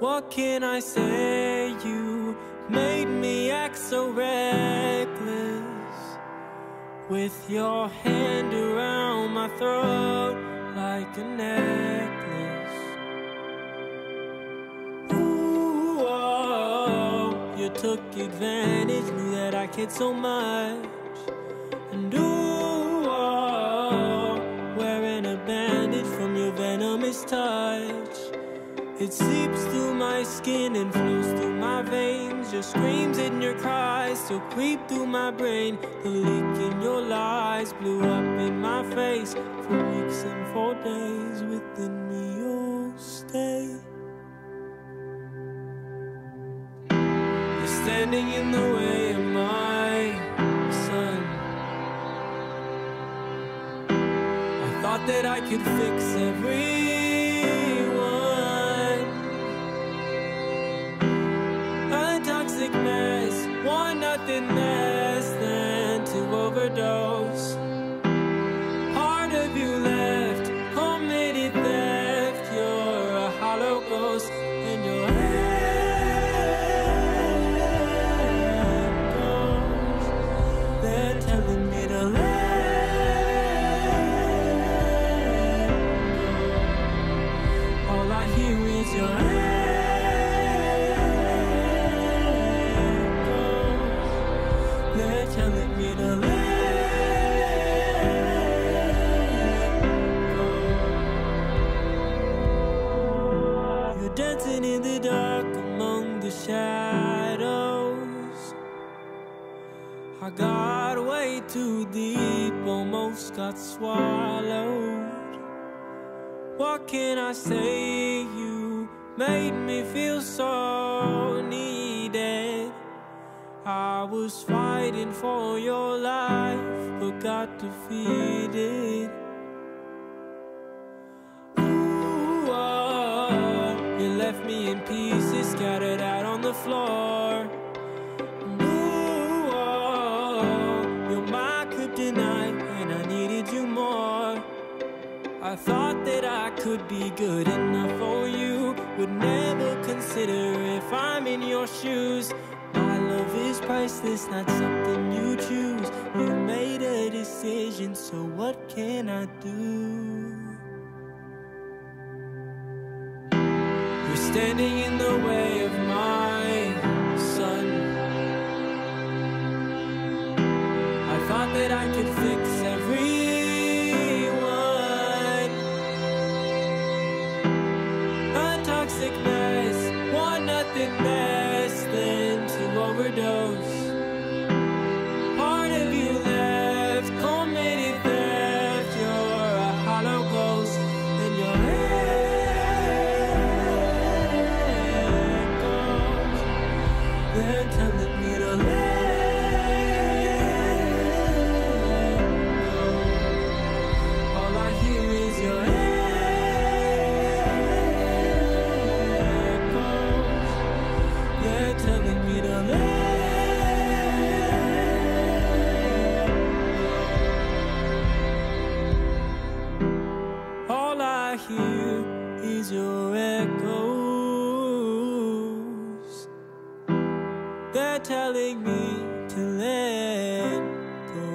What can I say? You made me act so reckless, with your hand around my throat like a necklace. Ooh, oh, you took advantage, knew that I cared so much. And ooh, oh, wearing a bandage from your venomous touch. It seeps through my skin and flows through my veins. Your screams and your cries still creep through my brain. The leak in your lies blew up in my face. For weeks and 4 days within me you'll stay. You're standing in the way of my sun. I thought that I could fix everyone. A toxic mess, want nothing less than to overdose. Part of you left, committed theft. You're a hollow ghost in your head goes. They're telling me to let go. All I hear is your they're telling me to let go. You're dancing in the dark among the shadows. I got way too deep, almost got swallowed. What can I say? You made me feel so needed. I was fighting for your life, but got defeated. Ooh, oh, you left me in pieces, scattered out on the floor. Ooh, oh, you're my kryptonite, and I needed you more. I thought that I could be good enough for you, would never consider if I'm in your shoes. My love is priceless, not something you choose. You made a decision, so what can I do? You're standing in the way of my sun. I thought that I could fix everyone. A toxic mess, want nothing less than overdose. Part of you left, committed theft. You're a hollow ghost in your head goes. They're telling me to let go. All I hear is your head goes. They're telling me to let here is your echoes. They're telling me to let go.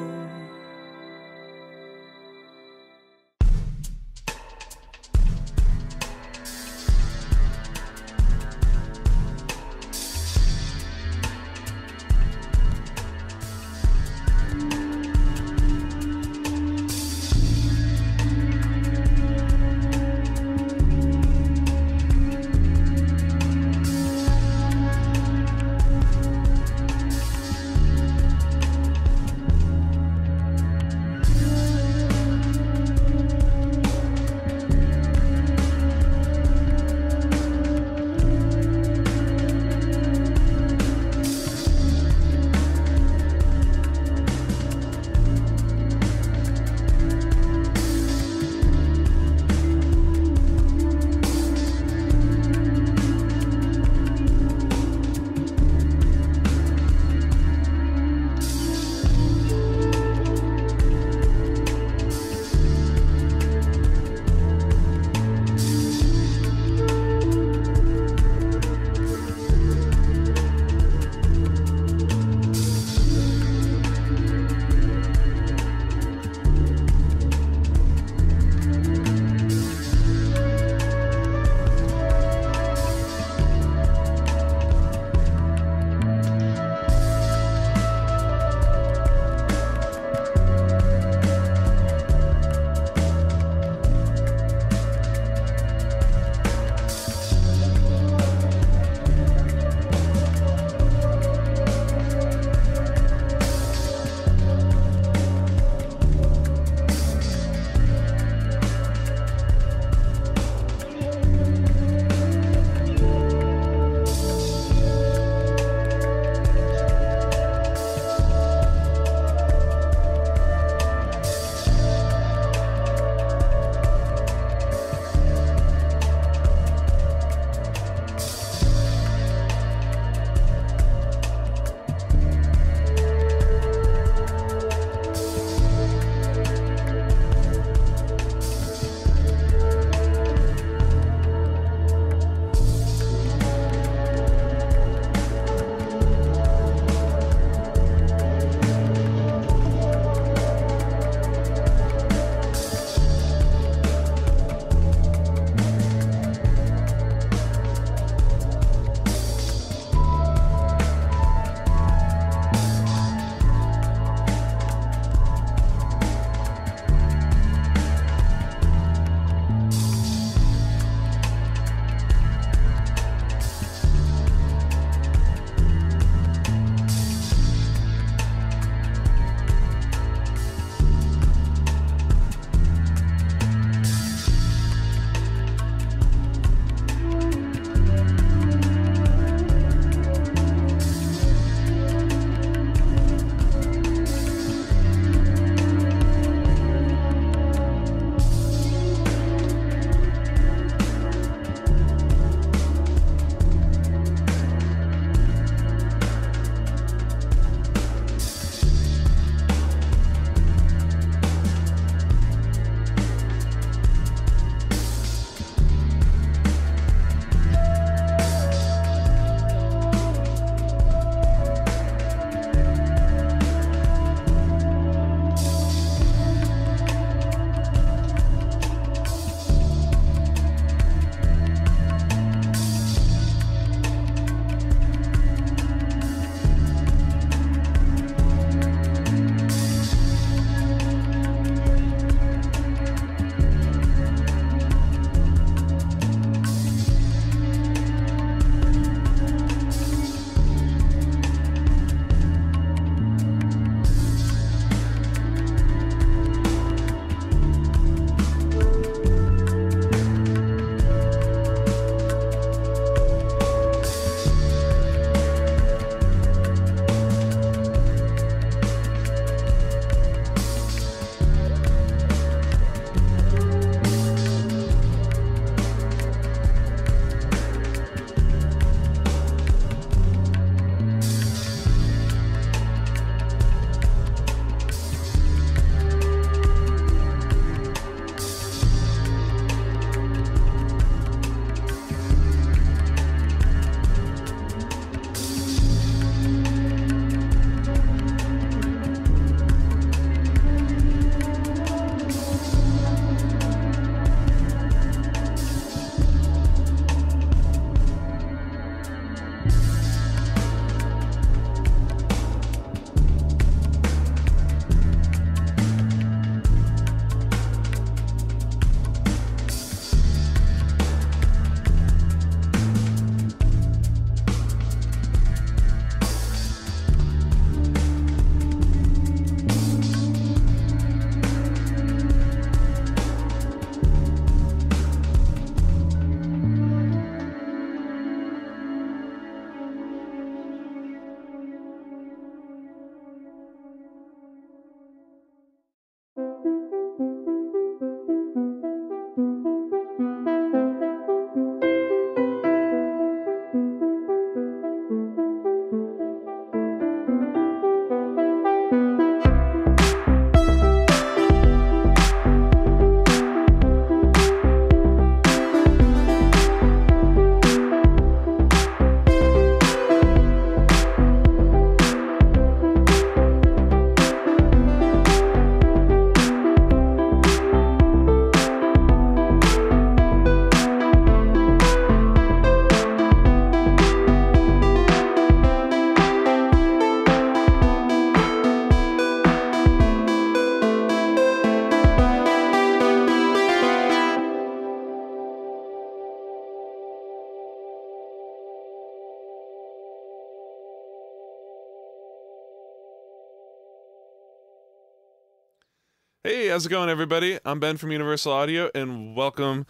Hey, how's it going, everybody? I'm Ben from Universal Audio, and welcome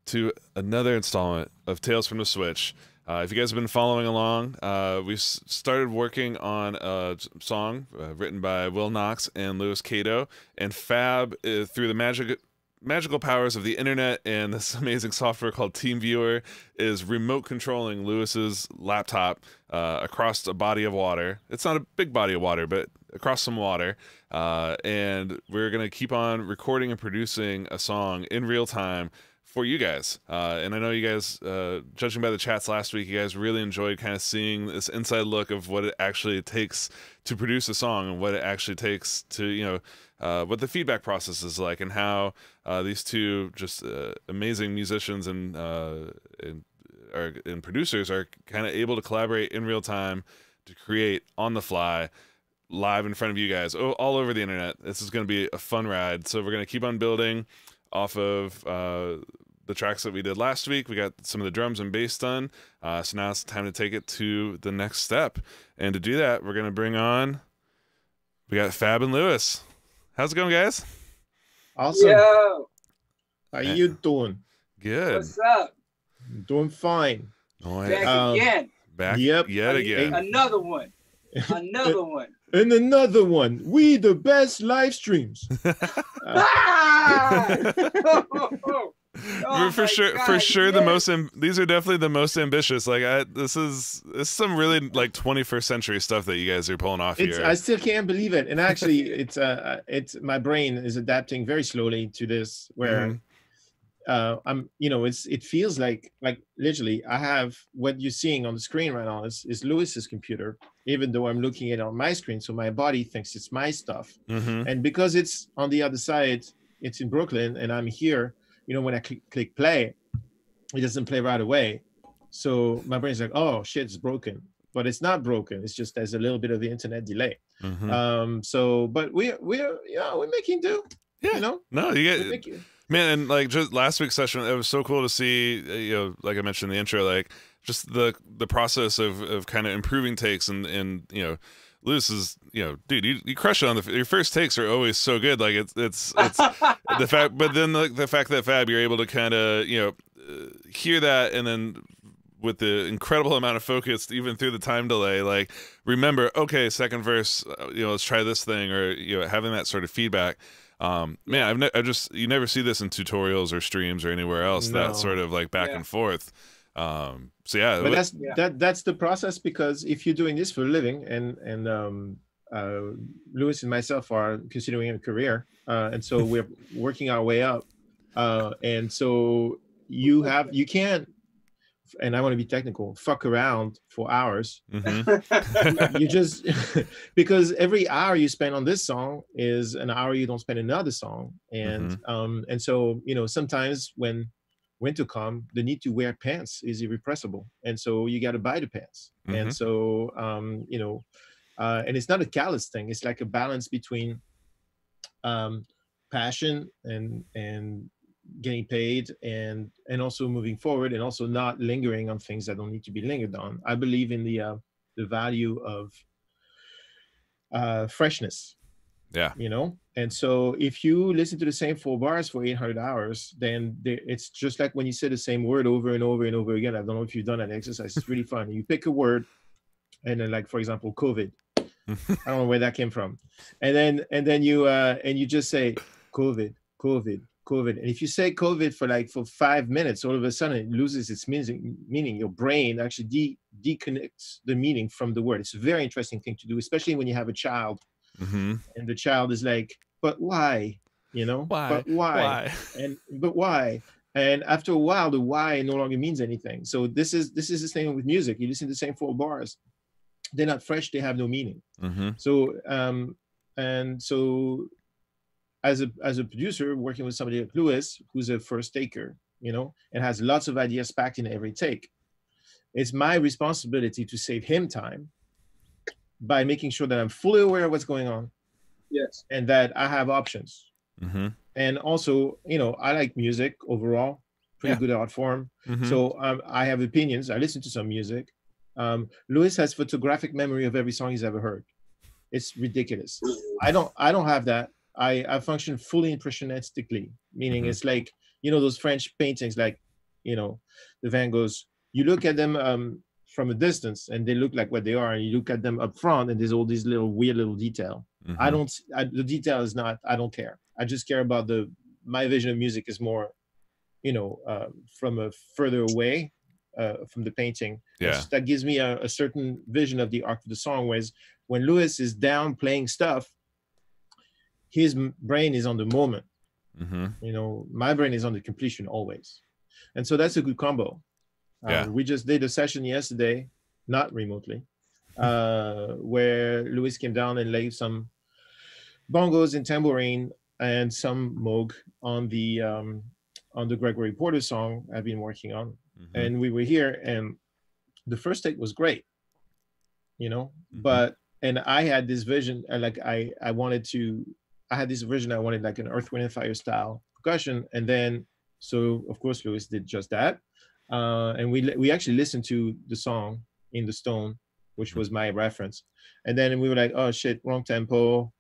to another installment of Tales from the Switch. If you guys have been following along, we've started working on a song written by Will Knox and Louis Cato, and Fab, through the magical powers of the internet and this amazing software called TeamViewer, is remote controlling Lewis's laptop across a body of water. It's not a big body of water, but across some water. And we're going to keep on recording and producing a song in real time for you guys. And I know you guys, judging by the chats last week, you guys really enjoyed kind of seeing this inside look of what it actually takes to produce a song and what it actually takes to, what the feedback process is like, and how these two just amazing musicians and producers are kind of able to collaborate in real time to create on the fly, live in front of you guys, all over the internet. This is going to be a fun ride. So we're going to keep on building off of the tracks that we did last week. We got some of the drums and bass done. So now it's time to take it to the next step. And to do that, we're going to bring on, we got Fab and Louis. How's it going, guys? Awesome. Yo. How you doing? Good. What's up? Doing fine. Back again. Back yep. yet again. Another one. Another one. And another one. We the best live streams. Oh for sure, God, the most. These are definitely the most ambitious. Like, this is some really like 21st century stuff that you guys are pulling off here. I still can't believe it. And actually, it's my brain is adapting very slowly to this. Where it feels like literally I have what you're seeing on the screen right now is Lewis's computer, even though I'm looking at it on my screen. So my body thinks it's my stuff. And because it's on the other side, it's in Brooklyn and I'm here, when I click play, it doesn't play right away. So my brain's like, oh shit, it's broken. But it's not broken. It's just there's a little bit of the internet delay. But we're making do. Yeah. No, you get man, and like just last week's session, it was so cool to see, like I mentioned in the intro, like just the process of kind of improving takes and Louis is, dude, you crush it on your first takes are always so good. Like it's the fact, but then the fact that Fab, you're able to kind of, hear that, and then with the incredible amount of focus, even through the time delay, like remember, okay, second verse, let's try this thing, or, having that sort of feedback. Man, you never see this in tutorials or streams or anywhere else. No. That sort of like back and forth. So yeah, but that's the process, because if you're doing this for a living, and Louis and myself are considering a career, and so we're working our way up, and so you can't, and I want to be technical, fuck around for hours. You just because every hour you spend on this song is an hour you don't spend another song, and and so sometimes when winter come, the need to wear pants is irrepressible, and so you got to buy the pants. And so and it's not a callous thing. It's like a balance between passion and getting paid, and also moving forward, and also not lingering on things that don't need to be lingered on. I believe in the value of freshness. Yeah. And so if you listen to the same 4 bars for 800 hours, then it's just like when you say the same word over and over and over again. I don't know if you've done that exercise. It's really fun. You pick a word, and then, like, for example, COVID. I don't know where that came from. And then you just say COVID. And if you say COVID for 5 minutes, all of a sudden it loses its meaning. Your brain actually deconnects the meaning from the word. It's a very interesting thing to do, especially when you have a child. And the child is like, but why? Why? But why? But why? And after a while, the why no longer means anything. So this is the same with music. You listen to the same 4 bars, they're not fresh. They have no meaning. So and so as a producer working with somebody like Louis, who's a first taker, and has lots of ideas packed in every take, it's my responsibility to save him time by making sure that I'm fully aware of what's going on. Yes. And that I have options. And also, I like music overall, pretty good art form. So I have opinions. I listen to some music. Louis has photographic memory of every song he's ever heard. It's ridiculous. I don't have that. I function fully impressionistically, meaning it's like, you know, those French paintings, like, you know, the Van Goghs, you look at them from a distance and they look like what they are, and you look at them up front and there's all these little weird little detail. The detail is not, I don't care. I just care about my vision of music is more, you know, from a further away from the painting. Yeah. That gives me a certain vision of the arc of the song, whereas when Louis is down playing stuff, his brain is on the moment. You know, my brain is on the completion always. And so that's a good combo. We just did a session yesterday, not remotely, where Louis came down and laid some bongos and tambourine and some moog on the Gregory Porter song I've been working on. And we were here, and the first take was great, you know, and I had this vision, like I had this vision, I wanted like an Earth, Wind and Fire style percussion. And then, so of course, Louis did just that. And we actually listened to the song In the Stone, which was my reference. And then we were like, oh shit, wrong tempo,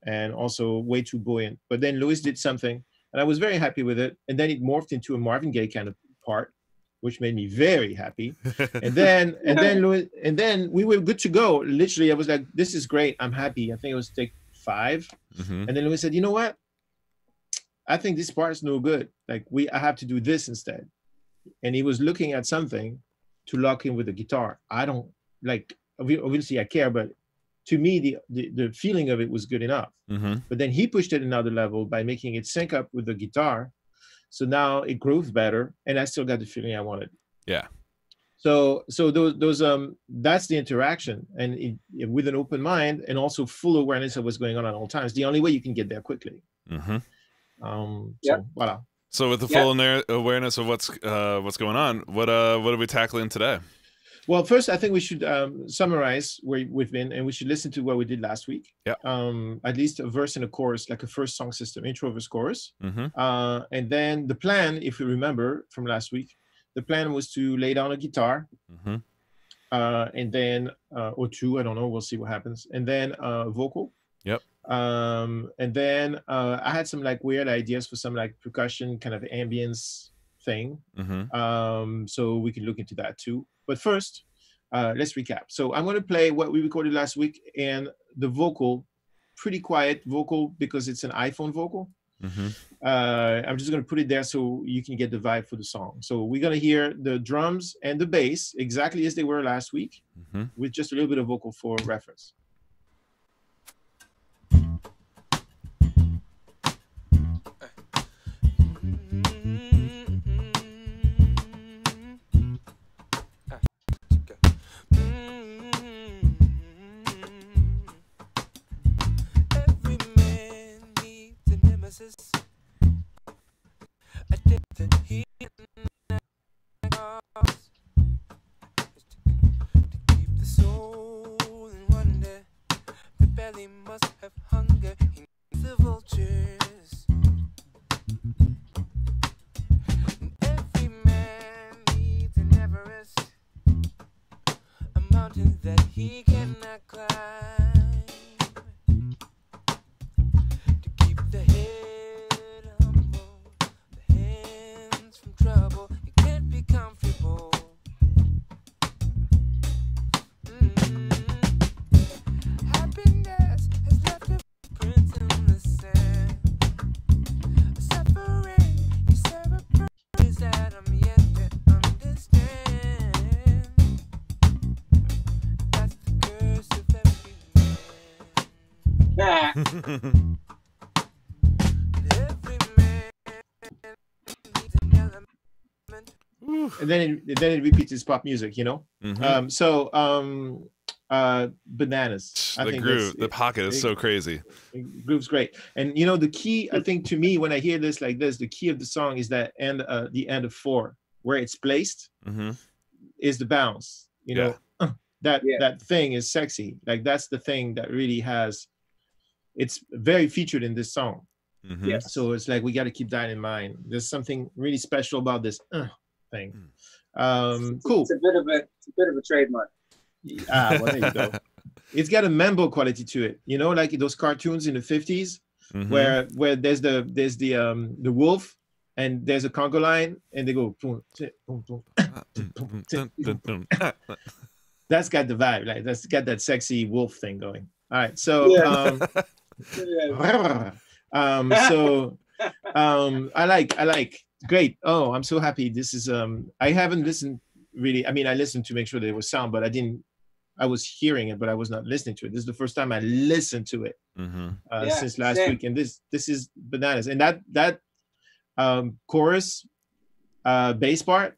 and also way too buoyant. But then Louis did something, and I was very happy with it. And then it morphed into a Marvin Gaye kind of part, which made me very happy. And then Louis, and then we were good to go. Literally, I was like, this is great. I'm happy. I think it was take 5. And then Louis said, you know what? I think this part is no good. Like I have to do this instead. And he was looking at something to lock in with the guitar. I don't like, obviously I care, but to me, the feeling of it was good enough. But then he pushed it another level by making it sync up with the guitar. So now it grooves better, and I still got the feeling I wanted. Yeah. So those that's the interaction, and with an open mind and also full awareness of what's going on at all times. The only way you can get there quickly. So voila. So with the full awareness of what's going on, what are we tackling today? Well, first, I think we should summarize where we've been, and we should listen to what we did last week. Yeah. At least a verse and a chorus, like a first song system, intro, verse, chorus. And then the plan, if you remember from last week, the plan was to lay down a guitar, and then or two, I don't know, we'll see what happens, and then vocal. Yep. And then I had some like weird ideas for some like percussion kind of ambience thing. So we could look into that too. But first, let's recap. So I'm going to play what we recorded last week, and the vocal, pretty quiet vocal because it's an iPhone vocal. I'm just going to put it there so you can get the vibe for the song. So we're going to hear the drums and the bass exactly as they were last week, with just a little bit of vocal for reference. And then it repeats its pop music, you know. Bananas. The groove, the pocket is so crazy. Groove's great, and you know the key. I think to me, when I hear this like this, the key of the song is that end, the end of 4, where it's placed, is the bounce. You know, that thing is sexy. Like that's the thing that really has. It's very featured in this song. So it's like we got to keep that in mind. There's something really special about this thing. Cool. It's a bit of a trademark. Well, there you go. It's got a mambo quality to it, you know, like those cartoons in the 50s. where there's the wolf and there's a conga line and they go boom, boom, boom, boom. That's got the vibe, like that's got that sexy wolf thing going. All right, so I like great. Oh, I'm so happy. This is I haven't listened really. I mean, I listened to make sure there was sound, but I was hearing it, but I was not listening to it. This is the first time I listened to it since last week, and this is bananas. And that chorus bass part,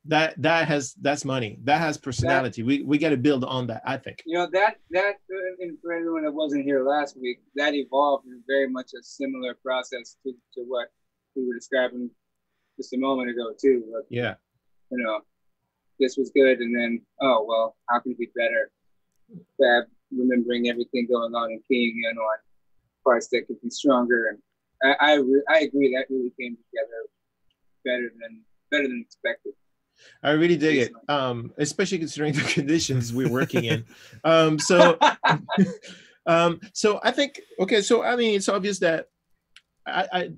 that's money. That has personality. We got to build on that, I think. You know, that and for anyone that wasn't here last week, that evolved in very much a similar process to what we were describing just a moment ago too. But, yeah. You know, this was good, and then how can it be better? Fab remembering everything going on and keying in on parts that could be stronger, and I agree that really came together better than expected. I really dig it, especially considering the conditions we're working in. So I think, okay, so I mean, it's obvious that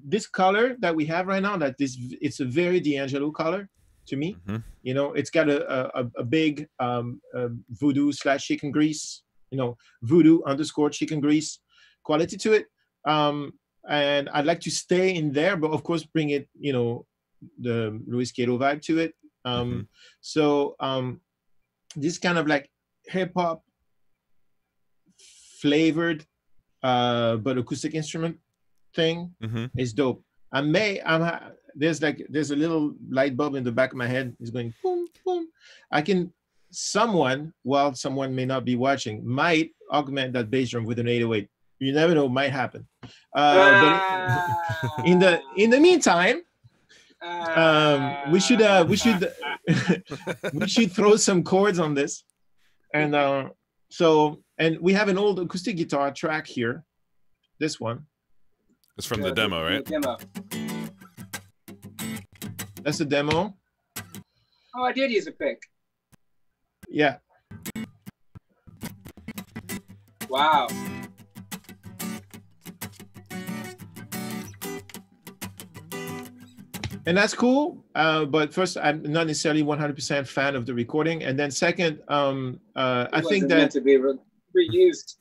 this color that we have right now, it's a very D'Angelo color to me. You know, it's got a big voodoo / chicken grease, you know, voodoo _ chicken grease quality to it. And I'd like to stay in there, but of course bring it, you know, the Louis Cato vibe to it. So this kind of like hip hop flavored but acoustic instrument thing is dope. There's a little light bulb in the back of my head is going boom boom. While someone may not be watching, might augment that bass drum with an 808. You never know, might happen. But in the meantime, we should we should throw some chords on this, and we have an old acoustic guitar track here. This one. It's from the demo, right? That's the demo. Oh, I did use a pick. Yeah. Wow. And that's cool, but first, I'm not necessarily 100% fan of the recording, and then second, I think that meant to be reused.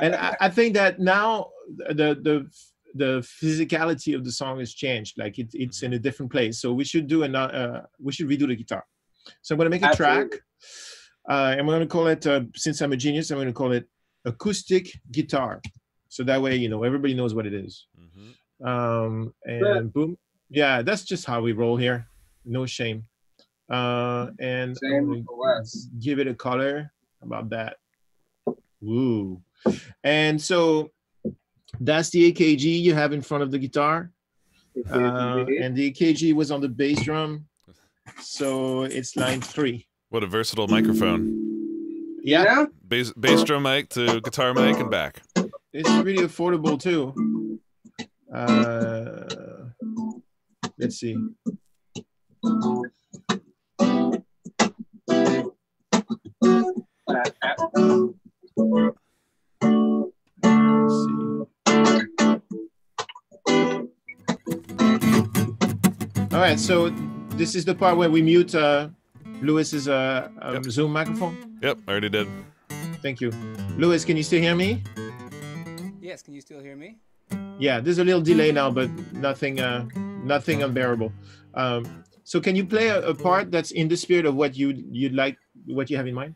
and I think that now the physicality of the song has changed. Like it's in a different place, so we should redo the guitar. So I'm going to make a track. I'm going to call it, since I'm a genius, I'm going to call it acoustic guitar. So that way, you know, everybody knows what it is. And boom. Yeah, that's just how we roll here. No shame. And give it a color. How about that? Woo. And so that's the AKG you have in front of the guitar. And the AKG was on the bass drum. So it's line 3. What a versatile microphone. Yeah. Bass drum mic to guitar mic and back. It's really affordable too. Let's see. All right, so this is the part where we mute Louis's Zoom microphone. Yep, I already did. Thank you. Louis, can you still hear me? Yes, can you still hear me? Yeah, there's a little delay now, but nothing unbearable. So can you play a part that's in the spirit of what you'd like, what you have in mind?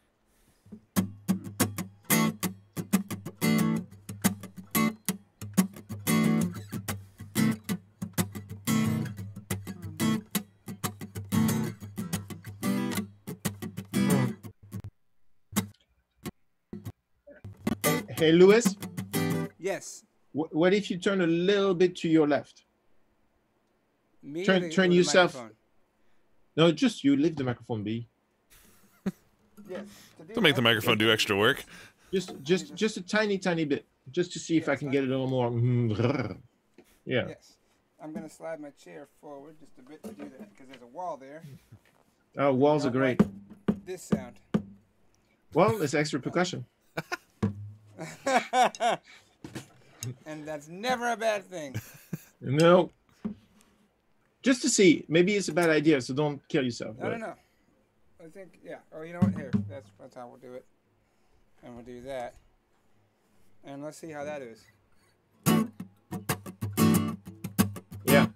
Hey, Louis? Yes. What if you turn a little bit to your left? Me turn yourself. No, just you. Leave the microphone be. Yes. Don't make the microphone do extra work. Just a tiny bit, just to see if I can get it a little more. Yeah. Yes. I'm gonna slide my chair forward just a bit to do that because there's a wall there. Oh, walls are great. Like this sound. Well, it's extra percussion. And that's never a bad thing. No. Just to see. Maybe it's a bad idea, so don't kill yourself. I don't know. I think, yeah. Oh, you know what? Here, that's how we'll do it. And we'll do that. And let's see how that is. Yeah.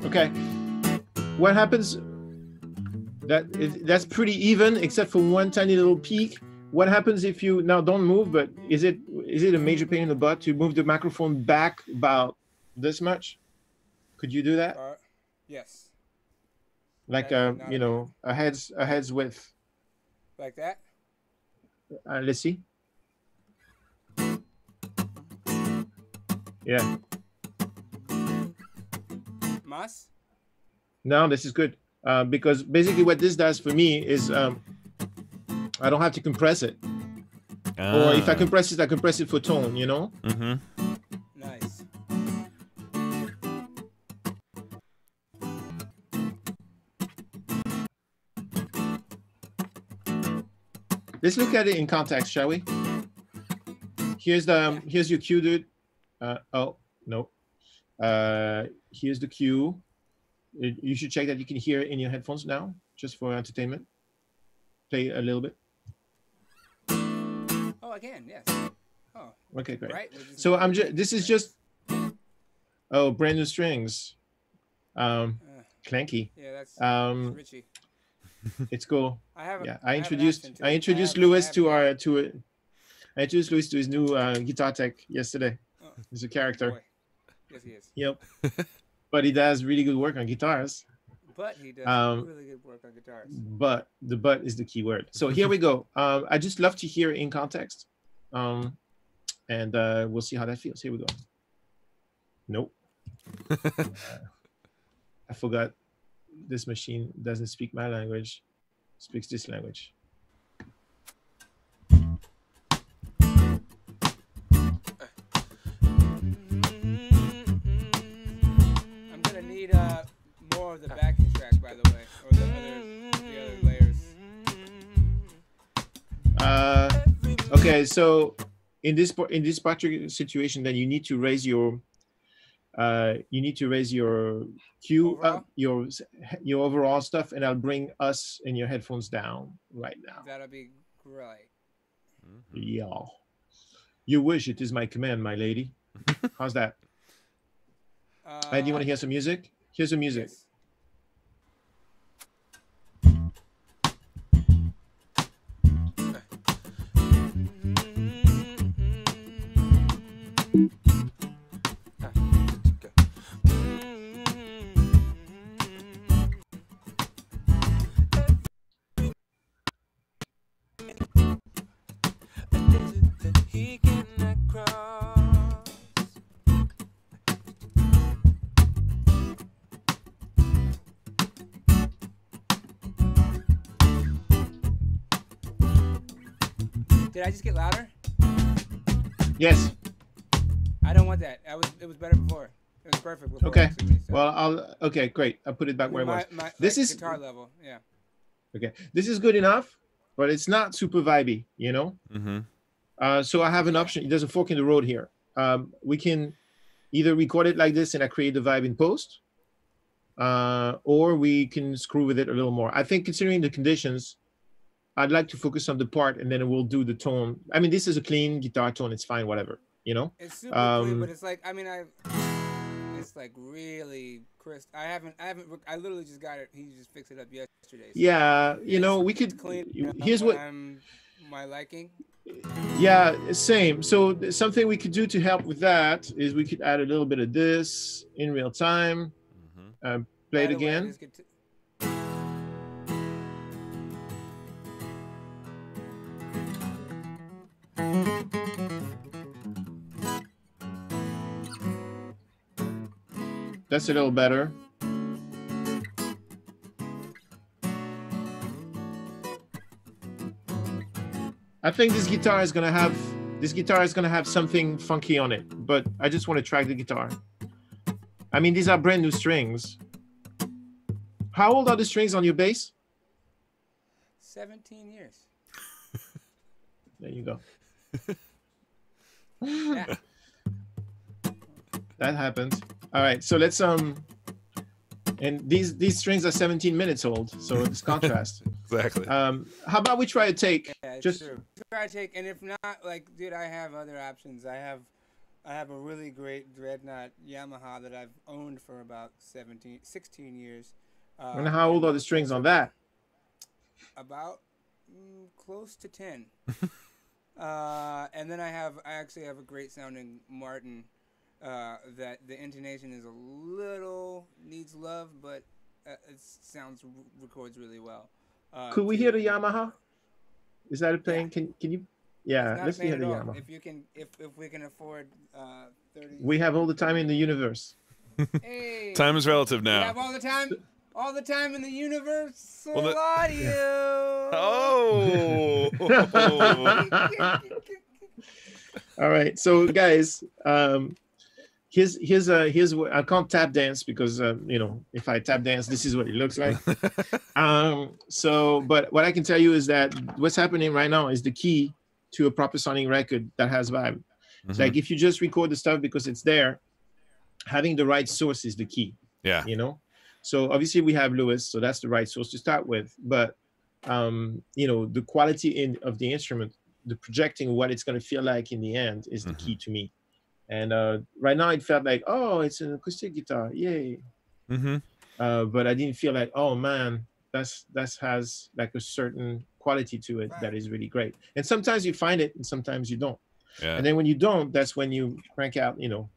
Okay. What happens? That's pretty even, except for one tiny little peak. What happens if you now don't move? But is it a major pain in the butt to move the microphone back about this much? Could you do that? Yes. Like you know, a head's width. Like that? Let's see. Yeah. Mas? No, this is good. Because basically what this does for me is I don't have to compress it. Or if I compress it for tone, you know? Mm-hmm. Nice. Let's look at it in context, shall we? Here's your cue, dude. Oh, no. Here's the cue. You should check that you can hear it in your headphones now, just for entertainment. Play a little bit. Oh, again, yes. Oh. Okay, great. Right. So this is just, oh, brand new strings. Clanky. Yeah, that's Richie. It's cool. I introduced Louis to his new guitar tech yesterday. Oh, He's a character. boy. Yes, he is. Yep. But he does really good work on guitars. But he does really good work on guitars. But the "but" is the key word. So here we go. I just love to hear in context. And we'll see how that feels. Here we go. Nope. I forgot this machine doesn't speak my language. It speaks this language. More of the backing track, by the way, or the other layers. Okay, so in this particular situation, then you need to raise your cue Overall? up, your overall stuff, and I'll bring us and your headphones down right now. That'll be great. Yeah. You wish it is my command, my lady. How's that? Do you want to hear some music? Here's some music. Yes. Did I just get louder? Yes. I don't want that. It was better before. It was perfect before. Okay. Actually, so. Well, okay, great. I'll put it back where it was. This is guitar level. Yeah. Okay. This is good enough, but it's not super vibey, you know? Mm-hmm. So I have an option. There's a fork in the road here. We can either record it like this and I create the vibe in post, or we can screw with it a little more. I think considering the conditions, I'd like to focus on the part and then we'll do the tone. I mean, this is a clean guitar tone. It's fine, whatever, you know? It's super clean, but it's like, I mean, it's like really crisp. I literally just got it. He just fixed it up yesterday. So yeah, you know, we could, clean. Here's what, my liking. yeah, same. So something we could do to help with that is we could add a little bit of this in real time. Mm-hmm. Play it again. That's a little better. I think this guitar is gonna have something funky on it, but I just want to track the guitar. I mean, these are brand new strings. How old are the strings on your bass? 17 years. There you go. Yeah. That happened. All right, so let's and these strings are 17 minutes old, so it's contrast. Exactly. How about we try a take? Yeah, Just true. Try to take, and if not, like, dude, I have other options. I have a really great Dreadnought Yamaha that I've owned for about 16 years. and how old are the strings on that? About close to 10. And then I actually have a great sounding Martin that the intonation is a little needs love, but it records really well. Could we hear the Yamaha? Is that a playing? Yeah. Can you? Yeah, let's hear the all. Yamaha. If we can afford 30. We have all the time in the universe. Hey, Time is relative we now. have all the time in the universe. Well, Audio. Oh. All right, so guys, here's what I can't tap dance because you know, if I tap dance, this is what it looks like. But what I can tell you is that what's happening right now is the key to a proper sounding record that has vibe. It's like if you just record the stuff because it's there, having the right source is the key. Yeah. You know, so obviously we have Louis, so that's the right source to start with. But you know, the quality of the instrument, the projecting what it's going to feel like in the end is the key to me. And right now it felt like, oh, it's an acoustic guitar, yay. But I didn't feel like, oh man, that has like a certain quality to it that is really great. And sometimes you find it and sometimes you don't. Yeah. And then when you don't, that's when you crank out, you know.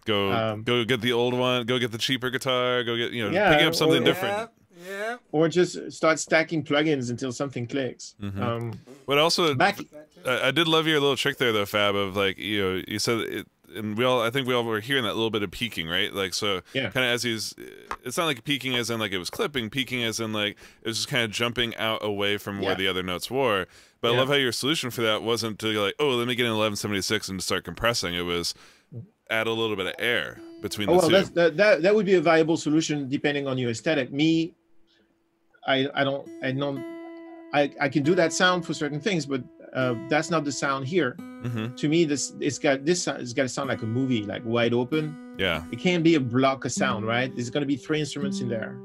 Go get the old one, go get the cheaper guitar, go get, you know, picking up something different. Yeah. Or just start stacking plugins until something clicks. But also, Back, I did love your little trick there, though, Fab, of like, you know, you said it, and I think we all were hearing that little bit of peaking, right? Like, so yeah. kind of as it's not like peaking as in like it was clipping, peaking as in like it was just kind of jumping out away from where the other notes were. But I love how your solution for that wasn't to like, oh, let me get an 1176 and start compressing. It was add a little bit of air between the two. That would be a viable solution depending on your aesthetic. Me, I can do that sound for certain things, but that's not the sound here. To me, it's got to sound like a movie, like wide open. Yeah, it can't be a block of sound, right? There's going to be 3 instruments in there.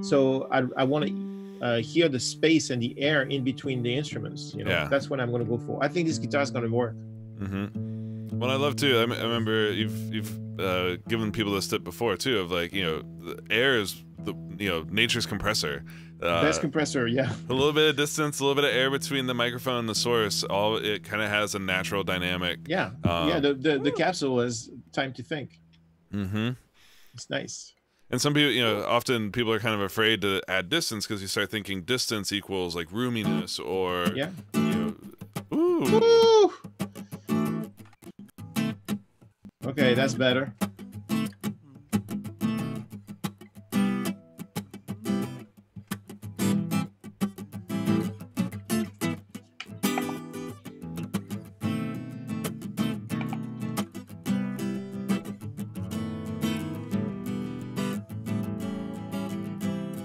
So I want to hear the space and the air in between the instruments. You know, that's what I'm going to go for. I think this guitar is going to work. Well, I love too. I remember you've given people this tip before too, of like, you know, the air is nature's compressor. Best compressor, yeah. A little bit of distance, a little bit of air between the microphone and the source. It kind of has a natural dynamic. Yeah, the capsule has time to think. It's nice. And some people, you know, often people are kind of afraid to add distance because you start thinking distance equals like roominess or you know, ooh. Okay, that's better.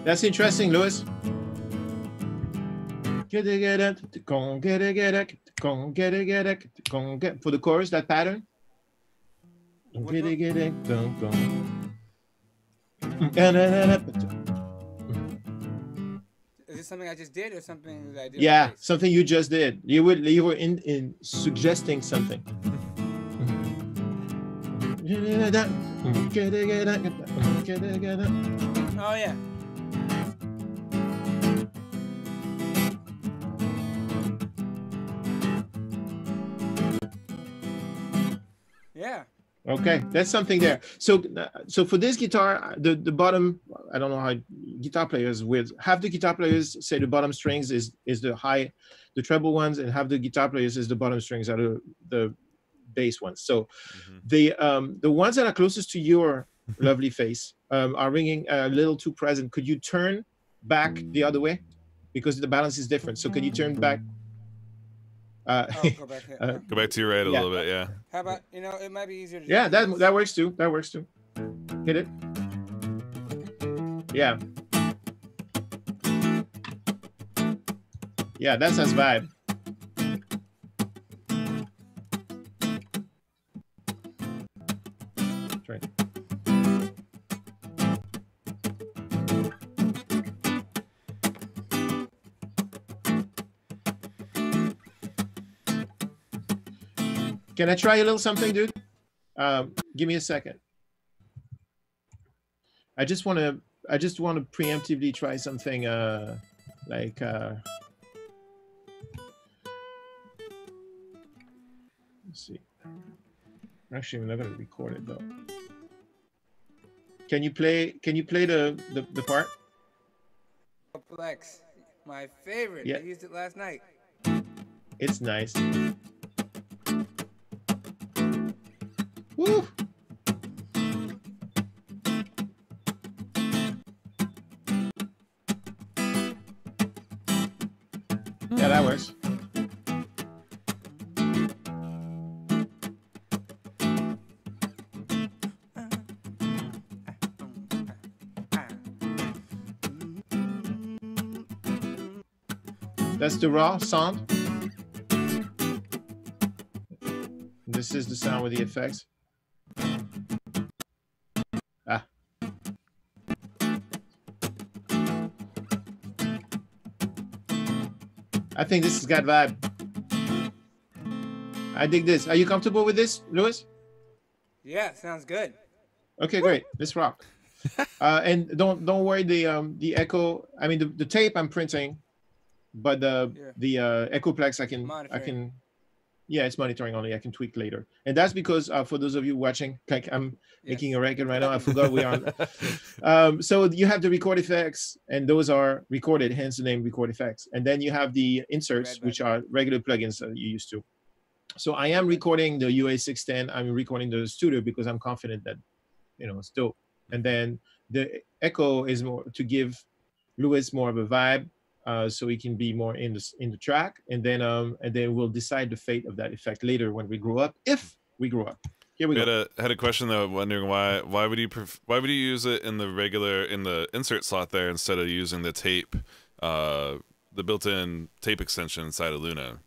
That's interesting, Louis. For the chorus, that pattern. Is this something I just did or something that I did? Yeah, something you just did. You were in suggesting something. Oh yeah. Yeah. Okay, that's something there. So for this guitar, the bottom, I don't know how guitar players with have the guitar players say the bottom strings is the treble ones, and have the guitar players is the bottom strings are the bass ones. So the ones that are closest to your lovely face are ringing a little too present. Could you turn back the other way? Because the balance is different. So can you turn back? Oh, go back here. Go back to your right a little bit, yeah. How about, you know, it might be easier to Yeah, just do this. that works too. That works too. Hit it. Yeah. Yeah, that's his vibe. That's right. Can I try a little something, dude? Give me a second. I just want to preemptively try something like let's see. Actually, I'm not going to record it though. Can you play the part? Flex, my favorite. Yeah. I used it last night. It's nice. Woo! Yeah, that works. That's the raw sound. This is the sound with the effects. Ah. I think this has got vibe. I dig this. Are you comfortable with this, Louis? Yeah, sounds good. Okay, great. Let's rock. And don't worry, the echo. I mean, the tape I'm printing, but the Echoplex I can. Yeah, it's monitoring only. I can tweak later, and that's because for those of you watching, like I'm making a record right now. I forgot we are. So you have the record effects, and those are recorded, hence the name record effects. And then you have the inserts, which are regular plugins that you used to. So I am recording the UA610. I'm recording the studio because I'm confident that, you know, it's dope. And then the echo is more to give Louis more of a vibe. So he can be more in the track, and then we'll decide the fate of that effect later when we grow up, if we grow up. Here we go. Had a question though, wondering why would you use it in the insert slot there instead of using the tape, the built-in tape extension inside of Luna?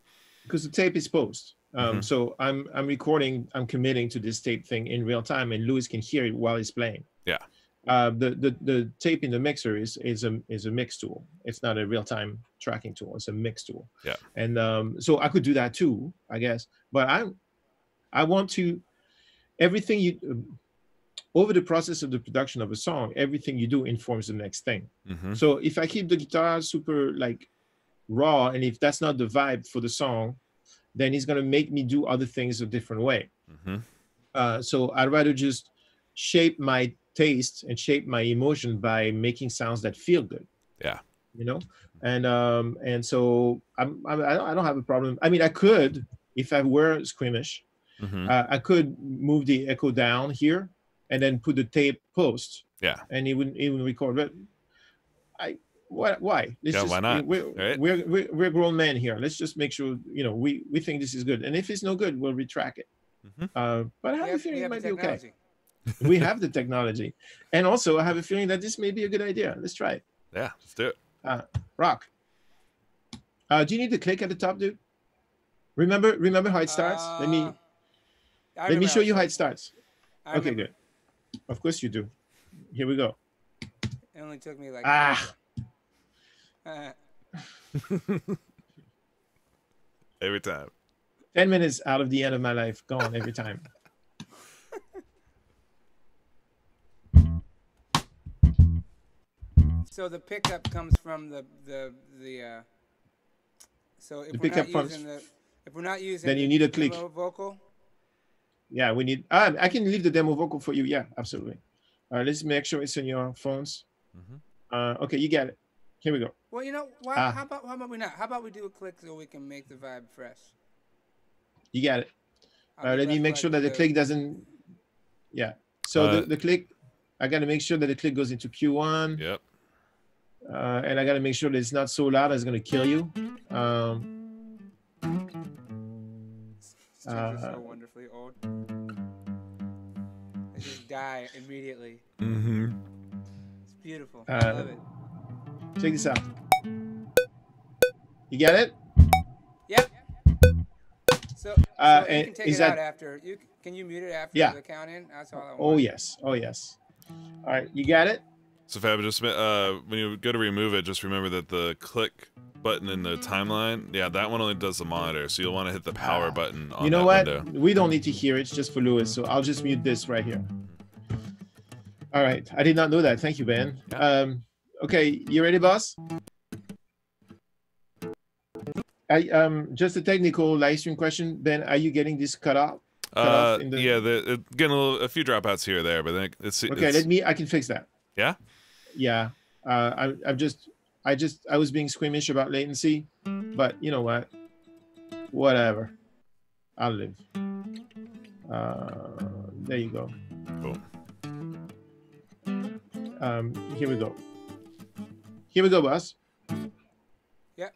Because the tape is post. So I'm recording, I'm committing to this tape thing in real time, and Louis can hear it while he's playing. Yeah. The tape in the mixer is a mix tool. It's not a real-time tracking tool. It's a mix tool. Yeah. And so I could do that too, I guess. But I want to, everything you over the process of the production of a song, everything you do informs the next thing. So if I keep the guitar super like raw, and if that's not the vibe for the song, then he's gonna make me do other things a different way. So I'd rather just shape my taste and shape my emotion by making sounds that feel good. Yeah. You know, and so I don't have a problem. I mean, I could, if I were squeamish, I could move the echo down here and then put the tape post. Yeah. And it wouldn't even record. But why? Yeah, why not? We're grown men here. Let's just make sure, you know, we think this is good. And if it's no good, we'll retract it. But I have a feeling it might be okay. We have the technology. And also I have a feeling that this may be a good idea. Let's try it. Yeah, let's do it. Rock. Do you need the click at the top, dude? Remember how it starts? Let me show you how it starts. Okay, good. Of course you do. Here we go. It only took me like every time. 10 minutes out of the end of my life, gone every time. So the pickup comes from the so if we're not using then you need a click. demo vocal. Yeah, we need. I can leave the demo vocal for you. Yeah, absolutely. Let's make sure it's in your phones. Okay, you got it. Here we go. Well, you know, how about we not? How about we do a click so we can make the vibe fresh? You got it. Let me make sure that the click doesn't. Yeah. So the click, I got to make sure that the click goes into Q1. Yep. And I got to make sure that it's not so loud it's going to kill you. strings are so wonderfly old. They just die immediately. Mm-hmm. It's beautiful. I love it. Check this out. You get it? Yep. So you And can take is it out that? after. Can you mute it after Yeah. the count in? That's all I want. Oh yes. Oh yes. All right. You got it? So Fab, just when you go to remove it, just remember that the click button in the timeline, yeah, that one only does the monitor, so you'll want to hit the power button on You know that what? window. We don't need to hear it. It's just for Louis. So I'll just mute this right here. All right. I did not know that. Thank you, Ben. Yeah. Okay. You ready, boss? Just a technical live stream question. Ben, are you getting this cut off? In the... Yeah, getting a few dropouts here or there, but then okay. I can fix that. Yeah. Yeah. I was being squeamish about latency, but you know what? Whatever. I'll live. There you go. Cool. Here we go. Here we go, boss. Yep.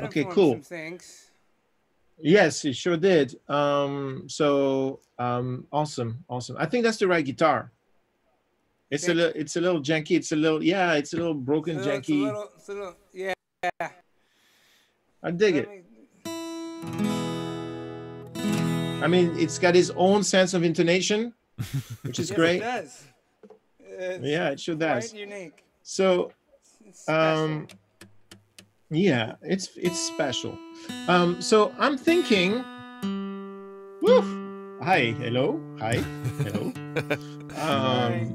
Okay, cool. Some things. Yes, it sure did. Awesome. I think that's the right guitar. It's a little janky. It's a little broken, janky. It's a little, yeah. I dig it. I mean, it's got its own sense of intonation, which is great. It does. Yeah, it sure does. Quite unique. So, it's special. Yeah, it's special. So I'm thinking, woof. Hi, hello, hi, hello. Hi.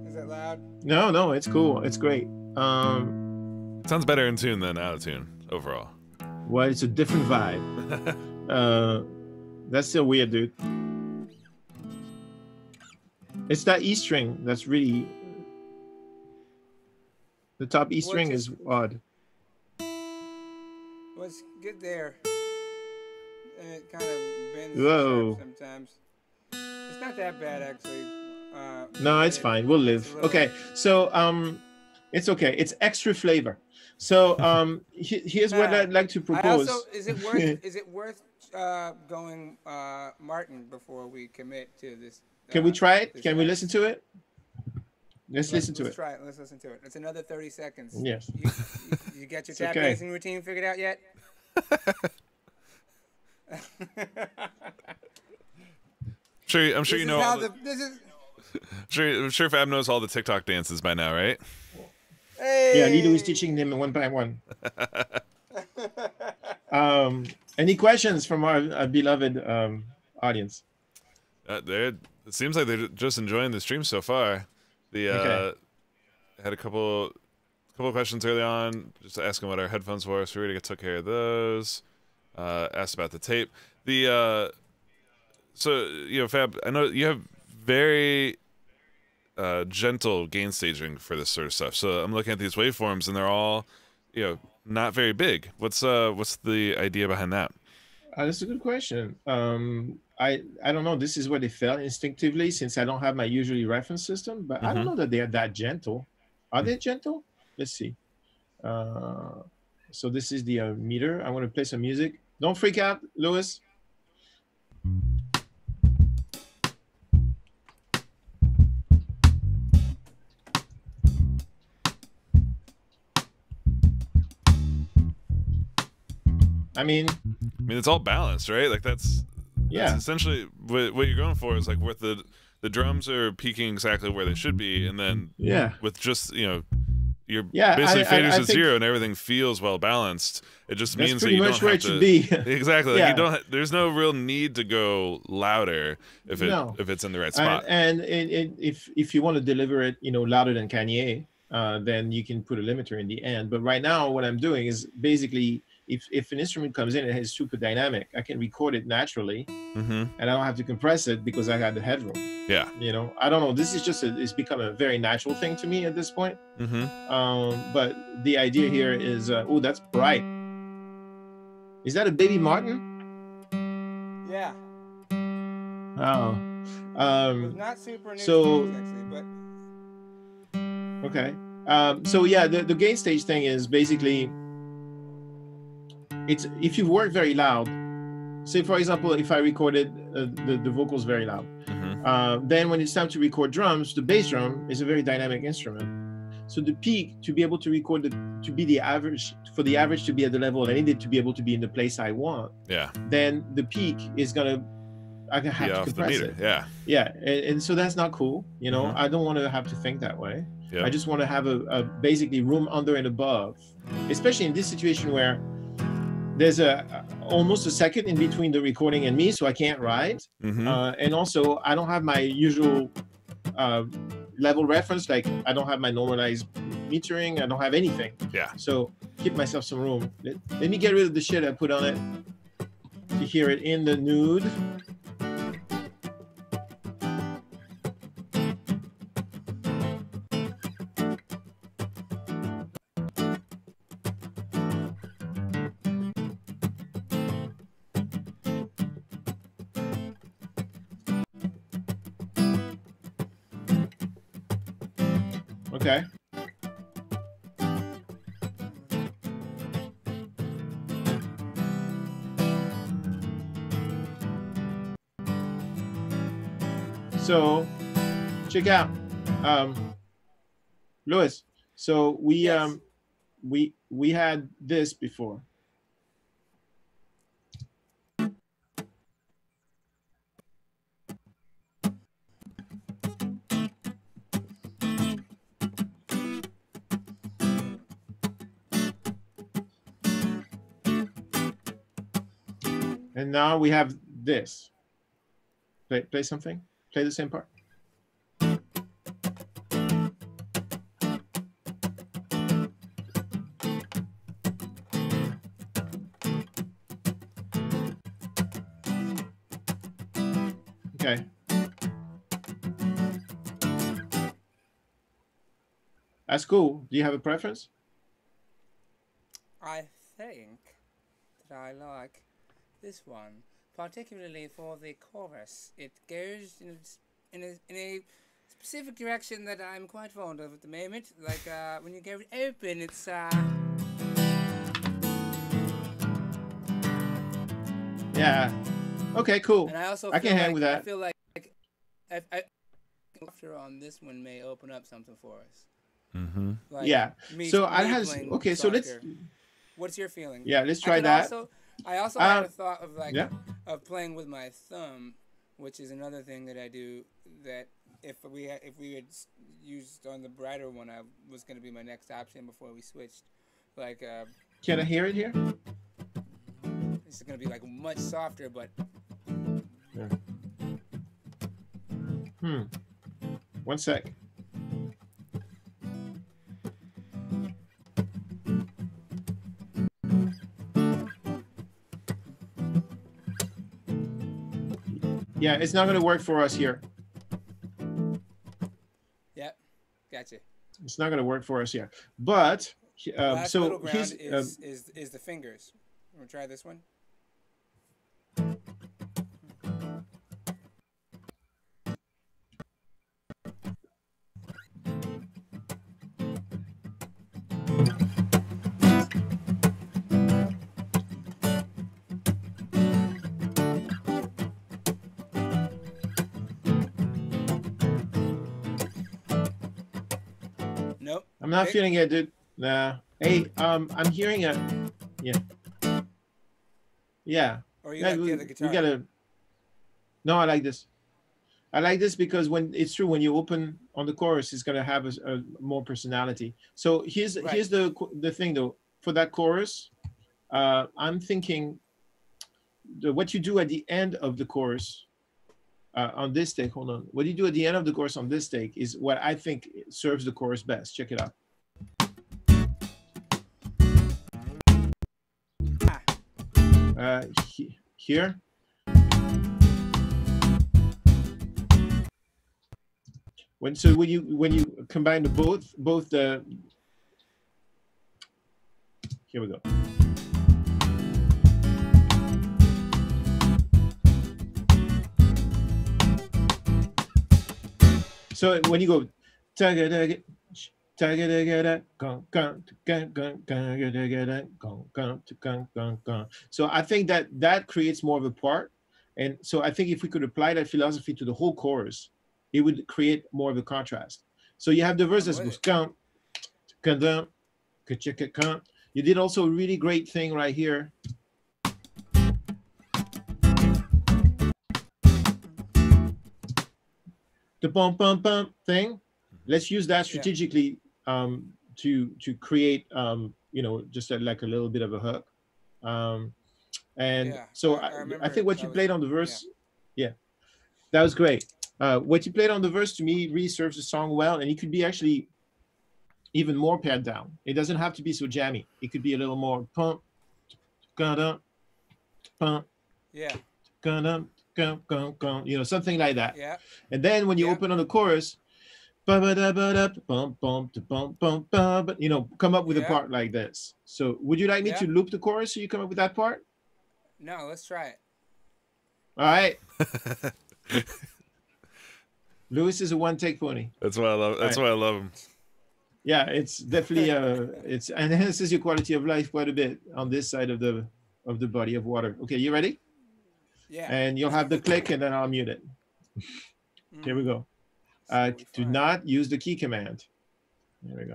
Is it loud? No, no, it's cool. It's great. Sounds better in tune than out of tune overall. Well, it's a different vibe. That's still weird, dude. It's that E string that's really, the top E string is odd. Let's get there. And it kind of bends Whoa. sharp sometimes. It's not that bad, actually. No, it's fine. We'll live. Okay, so it's okay. It's extra flavor. So here's what I'd like to propose. Is it worth going Martin before we commit to this? Can we try it? Can we listen to it? Let's listen to it. Let's try it. Let's listen to it. It's another 30 seconds. Yes. You got your tap dancing routine figured out yet? I'm sure you know. I'm sure Fab knows all the TikTok dances by now, right? Hey. Yeah, Lido is teaching them one by one. Any questions from our beloved audience? It seems like they're just enjoying the stream so far. Had a couple of questions early on, just asking what our headphones were, so we already took care of those. Asked about the tape. So Fab, I know you have very gentle gain staging for this sort of stuff. So I'm looking at these waveforms, and they're all, not very big. What's the idea behind that? That's a good question. I don't know. This is what it felt instinctively, since I don't have my usually reference system. But I don't know that they are that gentle. Are they gentle? Let's see. So this is the meter. I want to play some music. Don't freak out, Louis. I mean, it's all balanced, right? Like that's essentially what you're going for. Is like with the drums are peaking exactly where they should be, and then with just you're basically faders at zero, and everything feels well balanced. It just means that you don't have to be. Exactly. Like you don't. There's no real need to go louder if it's in the right spot. And if you want to deliver it, louder than Kanye, then you can put a limiter in the end. But right now, what I'm doing is basically, if an instrument comes in and it's super dynamic, I can record it naturally, and I don't have to compress it because I got the headroom. Yeah. I don't know. This is just it's become a very natural thing to me at this point. But the idea here is, oh, that's bright. Is that a baby Martin? Yeah. Oh. Not super new actually, but okay. So yeah, the gain stage thing is basically, it's if you work very loud. Say for example, if I recorded the vocals very loud, then when it's time to record drums, the bass drum is a very dynamic instrument. So the peak, to be able to record to be the average, for the average to be at the level I need it to be able to be in the place I want. Yeah. Then the peak is gonna, I can have to compress it. Yeah. Yeah, and so that's not cool. I don't want to have to think that way. Yep. I just want to have a basically room under and above, especially in this situation where there's almost a second in between the recording and me, so I can't write. And also, I don't have my usual level reference. Like, I don't have my normalized metering. I don't have anything. Yeah. So keep myself some room. Let me get rid of the shit I put on it to hear it in the nude. Okay. So check out, Louis. So we had this before. And now we have this. Play something. Play the same part. Okay. That's cool. Do you have a preference? I think that I like this one, particularly for the chorus. It goes in a specific direction that I'm quite fond of at the moment. Like when you go open, it's Yeah. Okay, cool. And I also I can hang with that. I feel like I after on this one may open up something for us. Mm-hmm. Like Yeah. So I had okay. So let's. What's your feeling? Yeah, let's try that. I also had a thought of of playing with my thumb, which is another thing that I do. That if we had used on the brighter one, I was going to be my next option before we switched. Like. Can I hear it here? It's going to be like much softer, but. Yeah. 1 sec. Yeah, it's not going to work for us here. Yep, gotcha. It's not going to work for us here. But so middle ground is the fingers. Want to try this one? Nope. I'm not feeling it, dude. Nah. Hey, I'm hearing a. Yeah. Yeah. Or you like the other guitar? We gotta. No, I like this. I like this because when it's true, when you open on the chorus, it's gonna have a more personality. So here's the thing though. For that chorus, I'm thinking what you do at the end of the chorus on this take. Hold on. What you do at the end of the chorus on this take is what I think serves the chorus best. Check it out. Here. When you combine both the. Here we go. So when you go, so I think that creates more of a part, and so I think if we could apply that philosophy to the whole chorus, it would create more of a contrast. So you have the verse that goes. You did also a really great thing right here. The bump bump bump thing. Let's use that strategically to create just like a little bit of a hook. I think what you played on the verse, that was great. What you played on the verse to me really serves the song well, and it could be actually even more pared down. It doesn't have to be so jammy. It could be a little more pump, pump, something like that. Yeah. And then when you open on the chorus, come up with a part like this. So would you like me to loop the chorus so you come up with that part? No, let's try it. All right. Louis is a one-take pony. That's why I love. That's why I love him. Yeah, it's definitely it enhances your quality of life quite a bit on this side of the body of water. Okay, you ready? Yeah. And you'll have the click, and then I'll mute it. Here we go. Do not use the key command. There we go.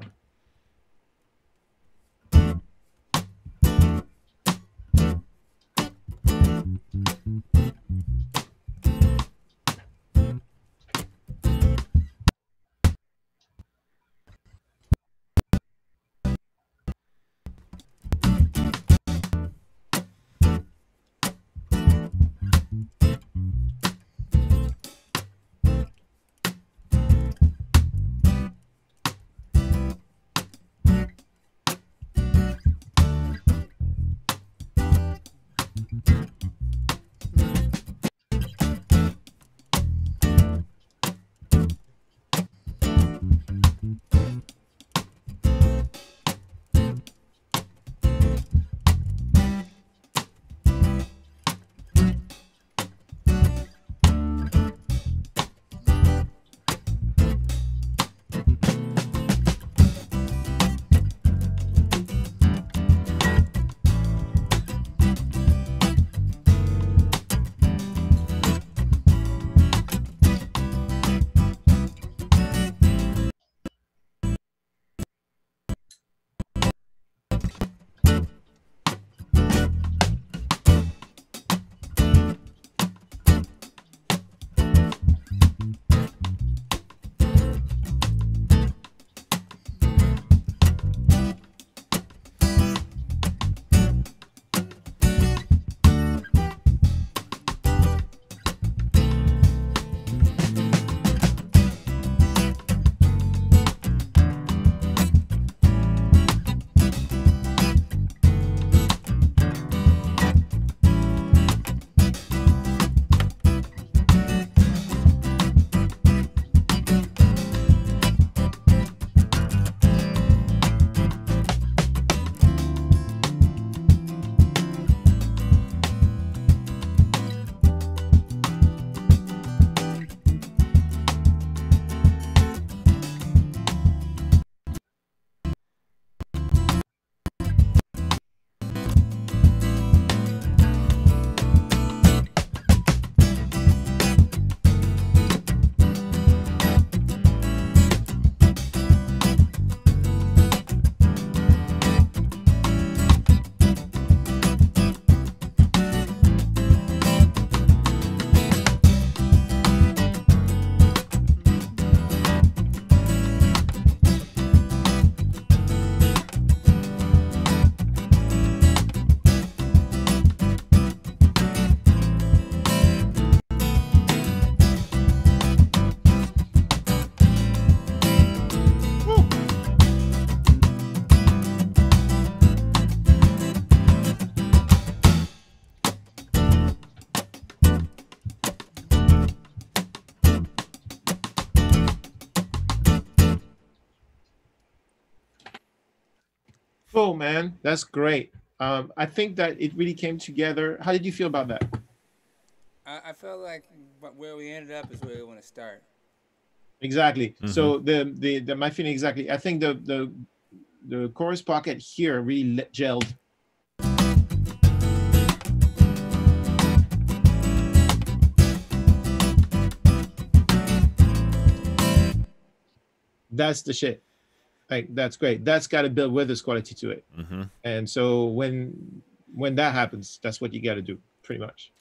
Cool, man. That's great. I think that it really came together. How did you feel about that? I felt like where we ended up is where we want to start. Exactly. Mhm. So the my feeling exactly. I think the chorus pocket here really gelled. That's the shit. Like that's great. That's got to build Withers quality to it. Mhm. And so when that happens, that's what you got to do, pretty much.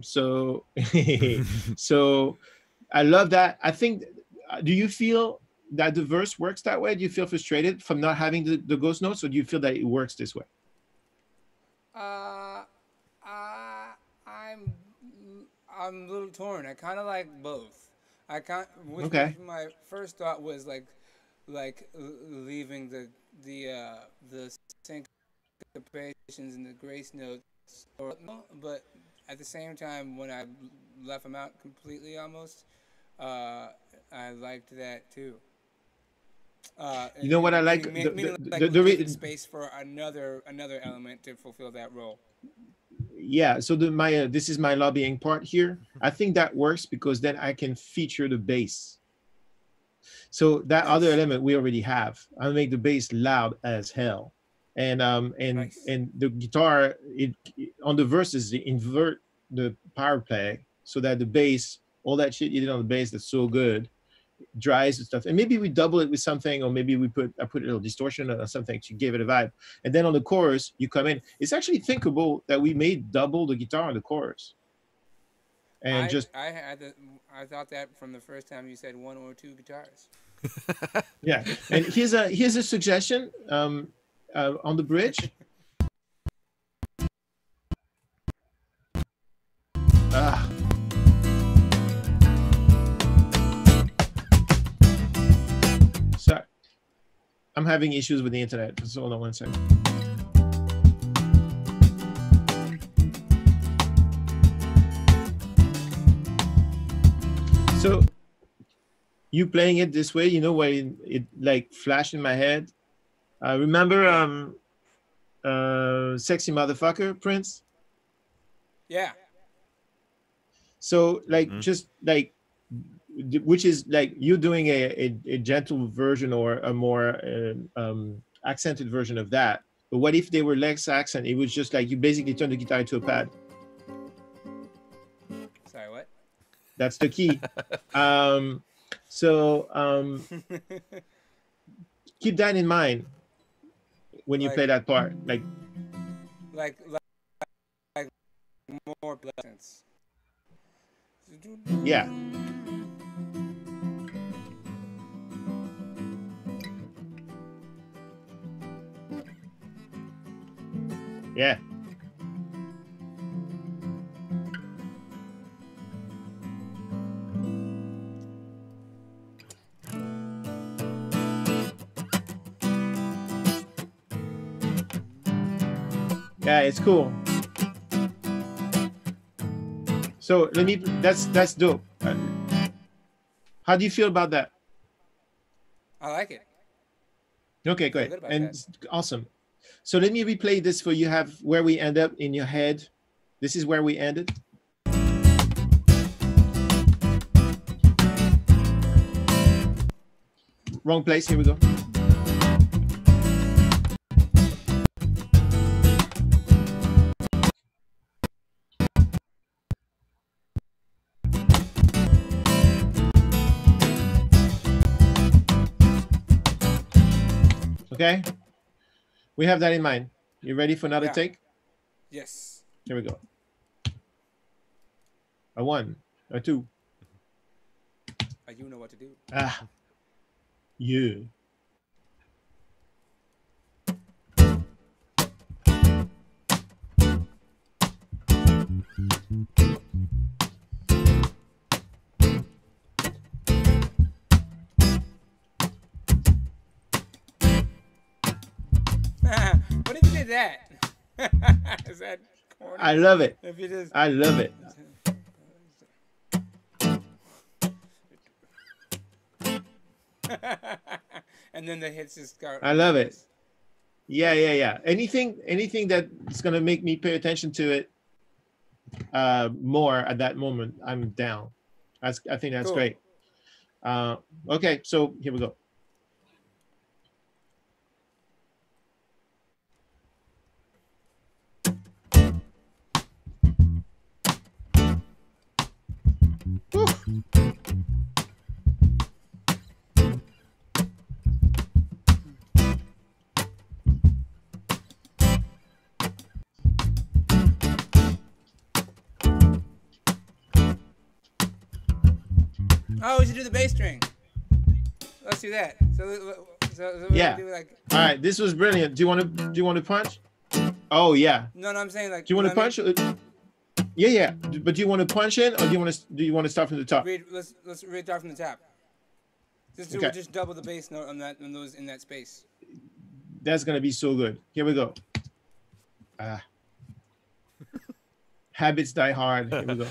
So so I love that. I think. Do you feel that the verse works that way? Do you feel frustrated from not having the ghost notes, or do you feel that it works this way? Uh, uh, I'm I'm a little torn. I kind of like both. I can't. Okay. My first thought was leaving the syncopations and the grace notes, but at the same time, when I left them out completely, almost, I liked that too. You know what I like? Meaning like giving space for another element to fulfill that role. Yeah. So my this is my lobbying part here. I think that works because then I can feature the bass. So that other Nice. element we already have. I'll make the bass loud as hell, Nice. and the guitar on the verses they invert the power play so that the bass, all that shit you did on the bass that's so good, dries and stuff. And maybe we double it with something, or maybe I put a little distortion or something to give it a vibe. And then on the chorus, you come in. It's actually thinkable that we may double the guitar on the chorus. And just I thought that from the first time you said one or two guitars. yeah. And here's a suggestion on the bridge. Ah. Sorry. I'm having issues with the internet. Just hold on one second. So you playing it this way, you know, where it like flashed in my head. Remember Sexy Motherfucker, Prince? Yeah. So like just like which is like you doing a gentle version or a more accented version of that. But what if they were less accent? It was just like you basically turn the guitar into a pad. Sorry, what? That's the key. So keep that in mind when you play that part. Like more blessings. Yeah. Yeah. Yeah, it's cool. So let me. That's dope. How do you feel about that? I like it. Okay, great, and awesome. So let me replay this for you. Have where we end up in your head. This is where we ended. Wrong place. Here we go. Okay, we have that in mind. You ready for another take? Yes. Here we go. A 1, a 2. You know what to do. Ah, yeah. What if you did that? Is that corny? I love it. If you just... I love it. And then the hits just start. I love it. Yeah. Anything that's gonna make me pay attention to it more at that moment, I'm down. I think that's Cool. great. Okay, so here we go. Whew. Oh, we should do the bass string. Let's do that. So Yeah. do like. All right, this was brilliant. Do you want to punch? Oh yeah. No, I'm saying like. Do you want to punch? Yeah. But do you want to punch in, or do you want to start from the top? Let's read start from the top. Just double the bass note on in that space. That's gonna be so good. Here we go. Habits die hard. Here we go.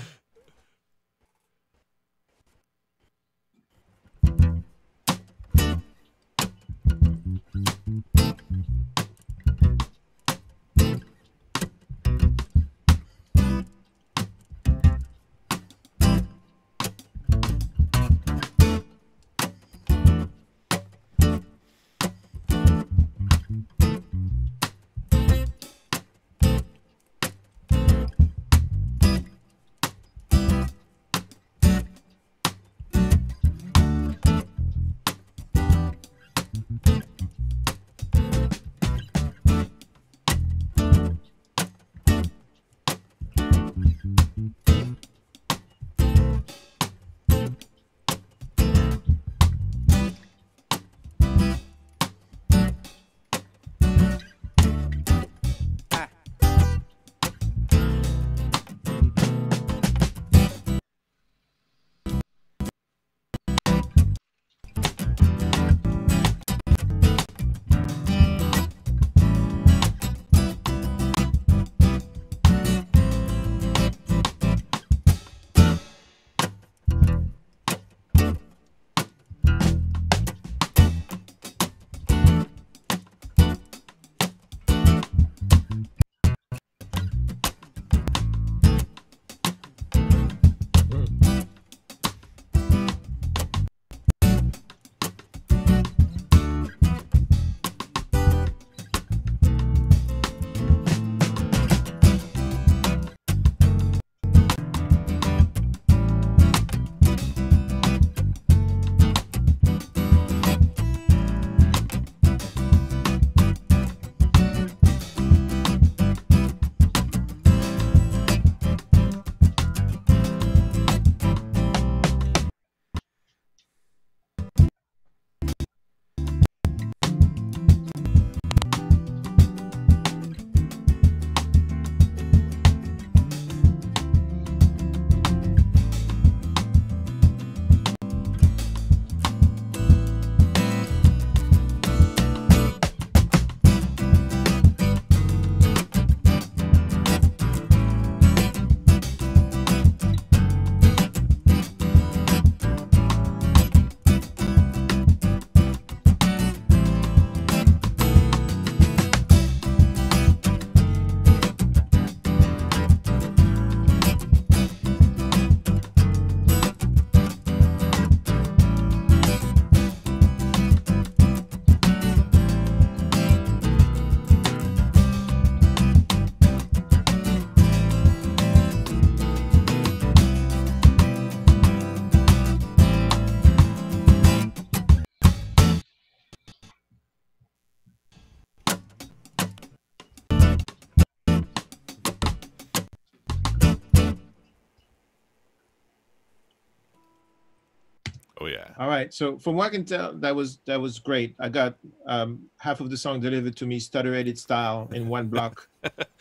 Oh yeah. All right. So from what I can tell, that was great. I got half of the song delivered to me stutter-edit style in one block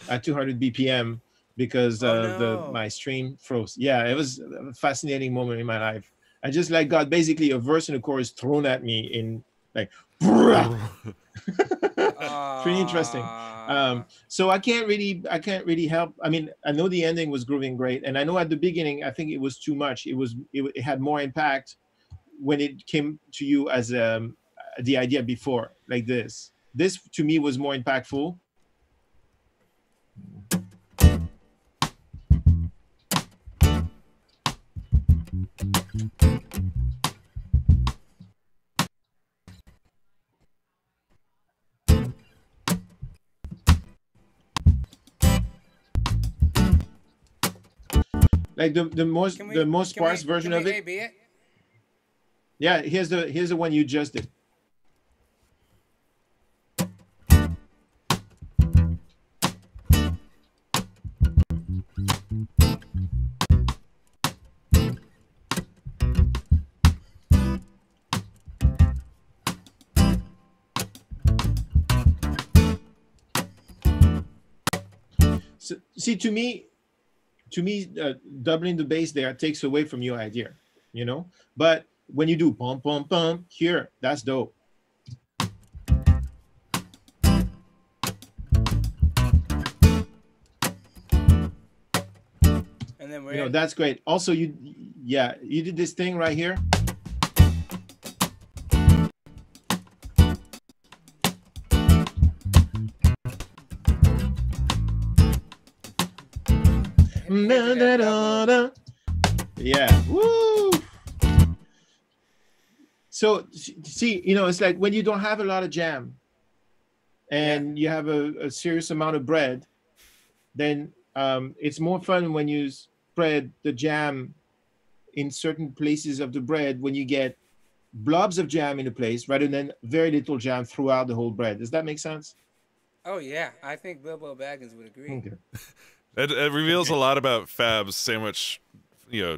at 200 BPM because my stream froze. Yeah, it was a fascinating moment in my life. I just like got basically a verse and a chorus thrown at me in like pretty interesting. So I can't really help. I mean, I know the ending was grooving great, and I know at the beginning I think it was too much. It had more impact when it came to you as the idea before, like this. this to me was more impactful. Like the most sparse version of it. A-B it? Yeah, here's the one you just did. So, see, to me, doubling the bass there takes away from your idea, you know. But when you do pom pom pom here, that's dope. And then You know, that's great. Also, you did this thing right here. Yeah. Woo. So see, you know, it's like when you don't have a lot of jam and you have a serious amount of bread, then it's more fun when you spread the jam in certain places of the bread when you get blobs of jam in a place rather than very little jam throughout the whole bread. Does that make sense? Oh yeah, I think Bilbo Baggins would agree. Okay. It reveals a lot about Fab's sandwich,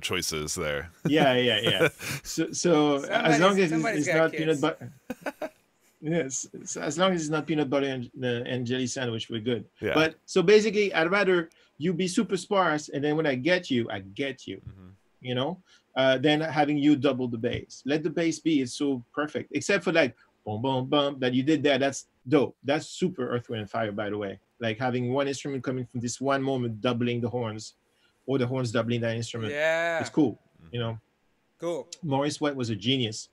choices there. Yeah. So as long as it's not kids. peanut butter. Yes, so as long as it's not peanut butter and jelly sandwich, we're good. Yeah. But so basically, I'd rather you be super sparse, and then when I get you, Mm-hmm. you know, than having you double the bass. Let the bass be, it's so perfect. Except for like boom, boom, boom that you did there. That's dope. That's super Earth, Wind, and Fire, by the way. Like having one instrument coming from this one moment, doubling the horns, or the horns doubling that instrument. Yeah. It's cool, you know. Cool. Maurice White was a genius.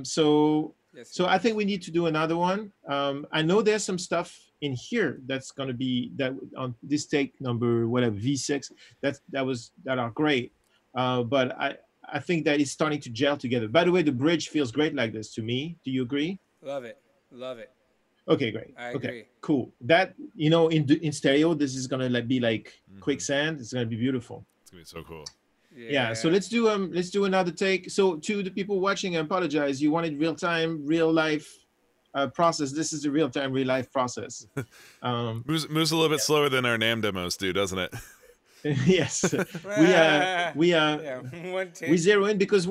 So I think we need to do another one. I know there's some stuff in here that's going to be that on this take number whatever V6 that are great. But I think that it's starting to gel together. By the way, the bridge feels great like this to me. Do you agree? Love it. Okay, great. I okay, agree. cool. That in stereo, this is gonna be like quicksand. It's gonna be beautiful. It's gonna be so cool. Yeah. So let's do another take. So to the people watching, I apologize. You wanted real time, real life process. This is the real time, real life process. Moves a little bit slower than our NAMM demos do, doesn't it? Yes. We zero in because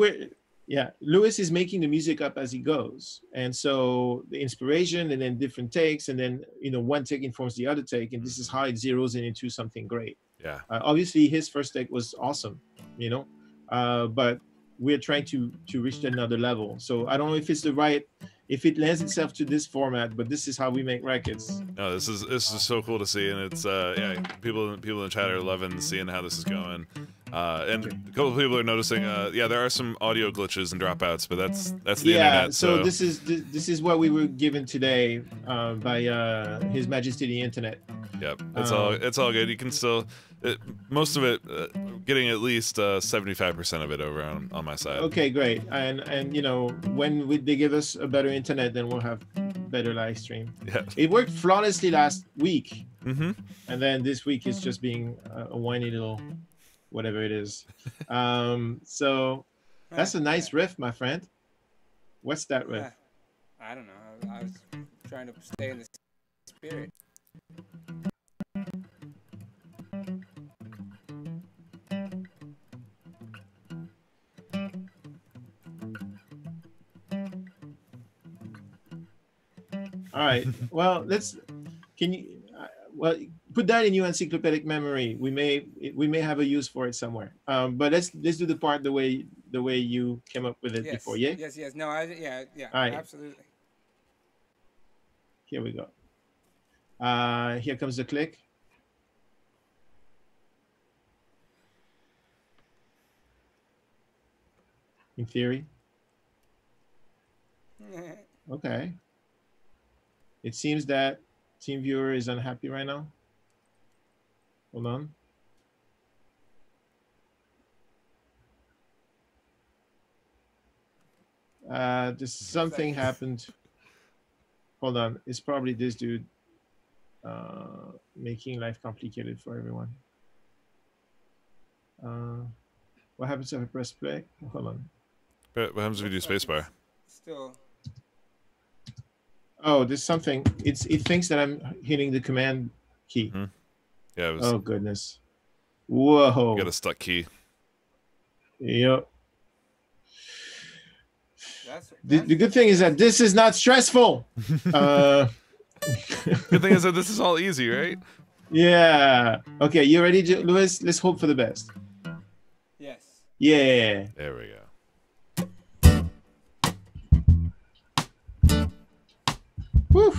Louis is making the music up as he goes, and so the inspiration and then different takes, and then one take informs the other take, and this is how it zeroes in into something great. Yeah. Obviously his first take was awesome, but we're trying to reach another level. So I don't know if it lends itself to this format, but this is how we make records. No, this is so cool to see, and it's people in the chat are loving seeing how this is going. And a couple of people are noticing, there are some audio glitches and dropouts, but that's the internet. So this is what we were given today by His Majesty the Internet. Yep, it's all good. You can still most of it getting at least 75% of it over on my side. Okay, great. And when they give us a better internet, then we'll have better live stream. Yeah, it worked flawlessly last week, and then this week is just being a whiny little whatever it is. So that's a nice riff, my friend. What's that riff? I don't know. I was trying to stay in the spirit. All right. Well, put that in your encyclopedic memory. We may have a use for it somewhere. But let's do the part the way you came up with it before. Yeah. Yes. No. Yeah. All right. Absolutely. Here we go. Here comes the click. In theory. Okay. It seems that TeamViewer is unhappy right now. Hold on. This something happened. Hold on. It's probably this dude making life complicated for everyone. What happens if I press play? Hold on. What happens if you do spacebar? Still. Oh, there's something. It thinks that I'm hitting the command key. Mm-hmm. Yeah. It was, oh goodness. Whoa. You got a stuck key. Yep. The good thing is that this is not stressful. Good thing is that this is all easy, right? Yeah. Okay, you ready, Louis? Let's hope for the best. Yes. Yeah. There we go. Woo.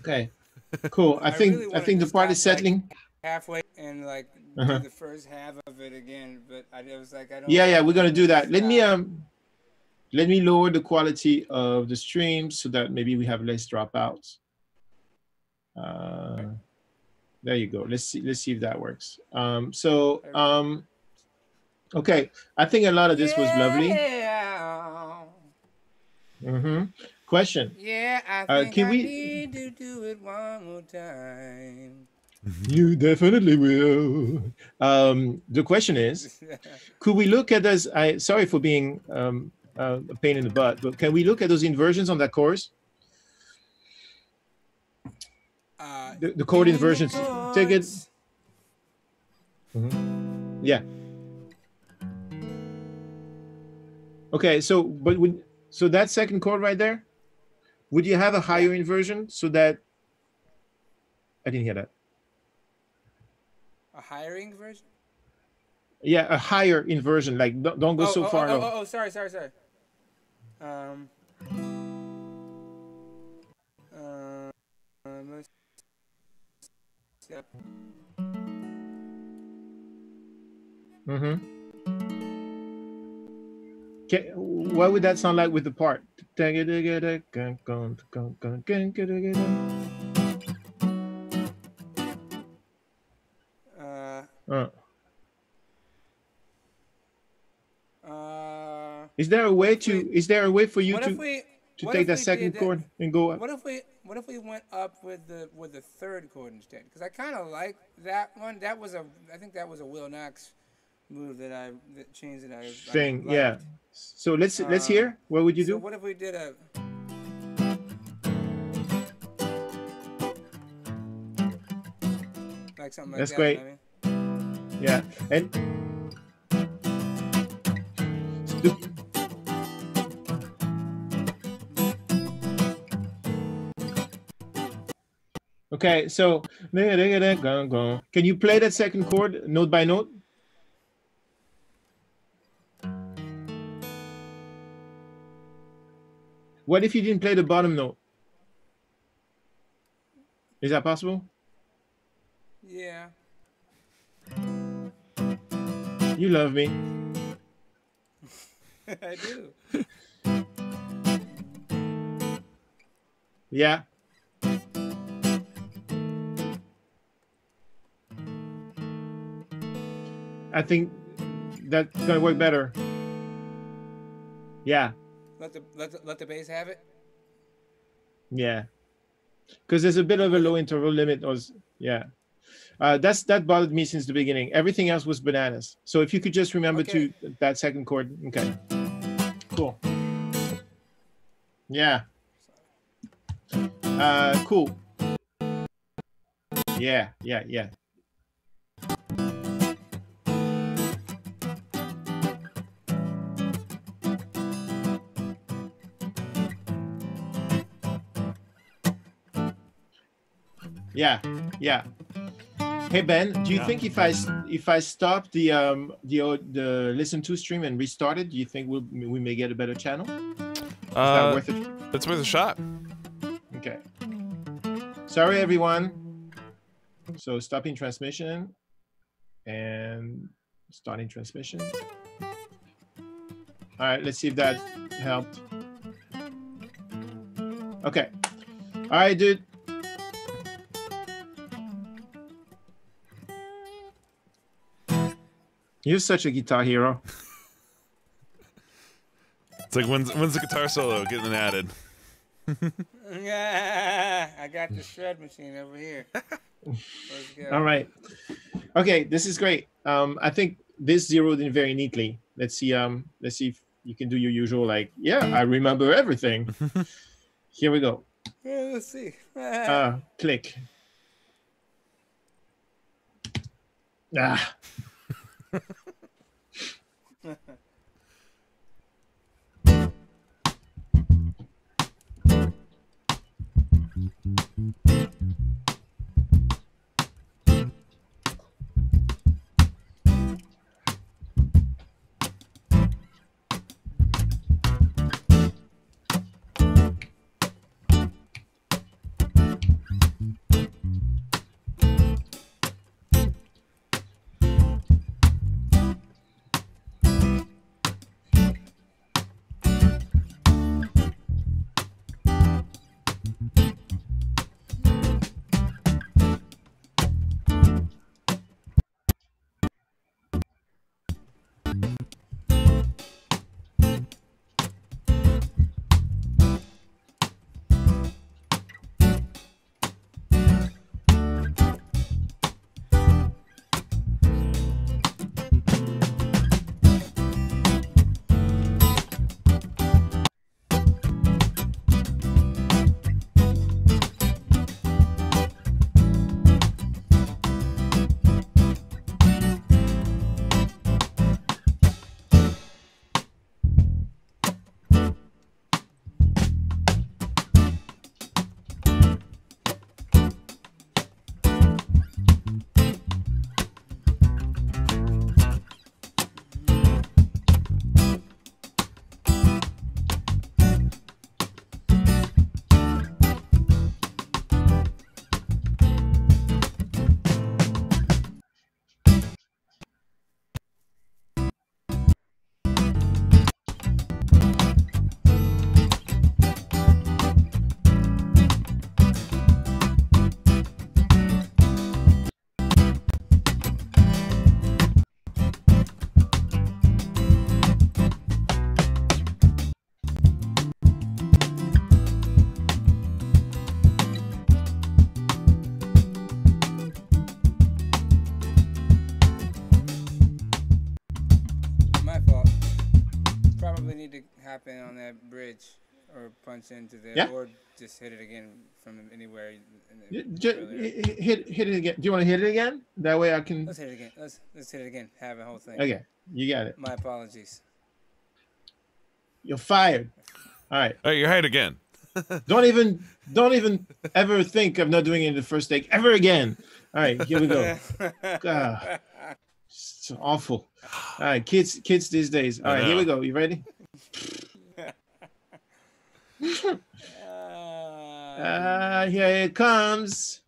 Okay. Cool. I think the part is settling. Like halfway and like Uh-huh. do the first half of it again, but I was like, I don't. Yeah, we're gonna do that. Let me lower the quality of the stream so that maybe we have less dropouts. There you go. Let's see if that works. Okay. I think a lot of this was lovely. Mm-hmm. Question. Yeah, I think can I we need to do it one more time. You definitely will. The question is, could we look at this? Sorry for being a pain in the butt, but can we look at those inversions on that course? The chord inversions. Take it. Mm-hmm. Yeah. Okay, so but so that second chord right there, would you have a higher inversion so that I didn't hear that? A hiring version? Yeah, a higher inversion. Like don't go so far low. Sorry. Um, let's see. Mm-hmm. What would that sound like with the part? Uh, is there a way for you to take that second chord and go up? What if we went up with the third chord instead? Because I kind of like that one. I think that was a Will Knox move that change that I thing. I yeah. So let's hear. What would you do? So what if we did a like something like That's that? great. You know what I mean? Yeah, and okay, so can you play that second chord note by note? What if you didn't play the bottom note? Is that possible? Yeah. You love me. I do. Yeah. I think that's gonna work better. Yeah. Let the bass have it. Yeah. Because there's a bit of a low interval limit. Yeah. That bothered me since the beginning. Everything else was bananas. So if you could just remember to that second chord. Okay. Cool. Yeah. Cool. Yeah. Yeah. Hey Ben, do you think if I stop the listen to stream and restart it, do you think we may get a better channel? Is that worth it? It's worth a shot. Okay. Sorry everyone. So stopping transmission and starting transmission. All right, let's see if that helped. Okay. All right, dude. You're such a guitar hero. It's like when's the guitar solo getting added? Yeah, I got the shred machine over here. Let's go. All right. Okay, this is great. I think this zeroed in very neatly. Let's see if you can do your usual I remember everything. Here we go. Yeah, let's see. Click. Ah. tap in on that bridge or punch into the, Yeah. or just hit it again from anywhere. Hit it again. Do you want to hit it again? That way I can. Let's hit it again. Let's hit it again. Have the whole thing. Okay, you got it. My apologies. You're fired. All right. All right, you're hired again. Don't even ever think of not doing it in the first take ever again. All right, here we go. It's awful. All right, kids these days. All right, here we go. You ready? Here it comes.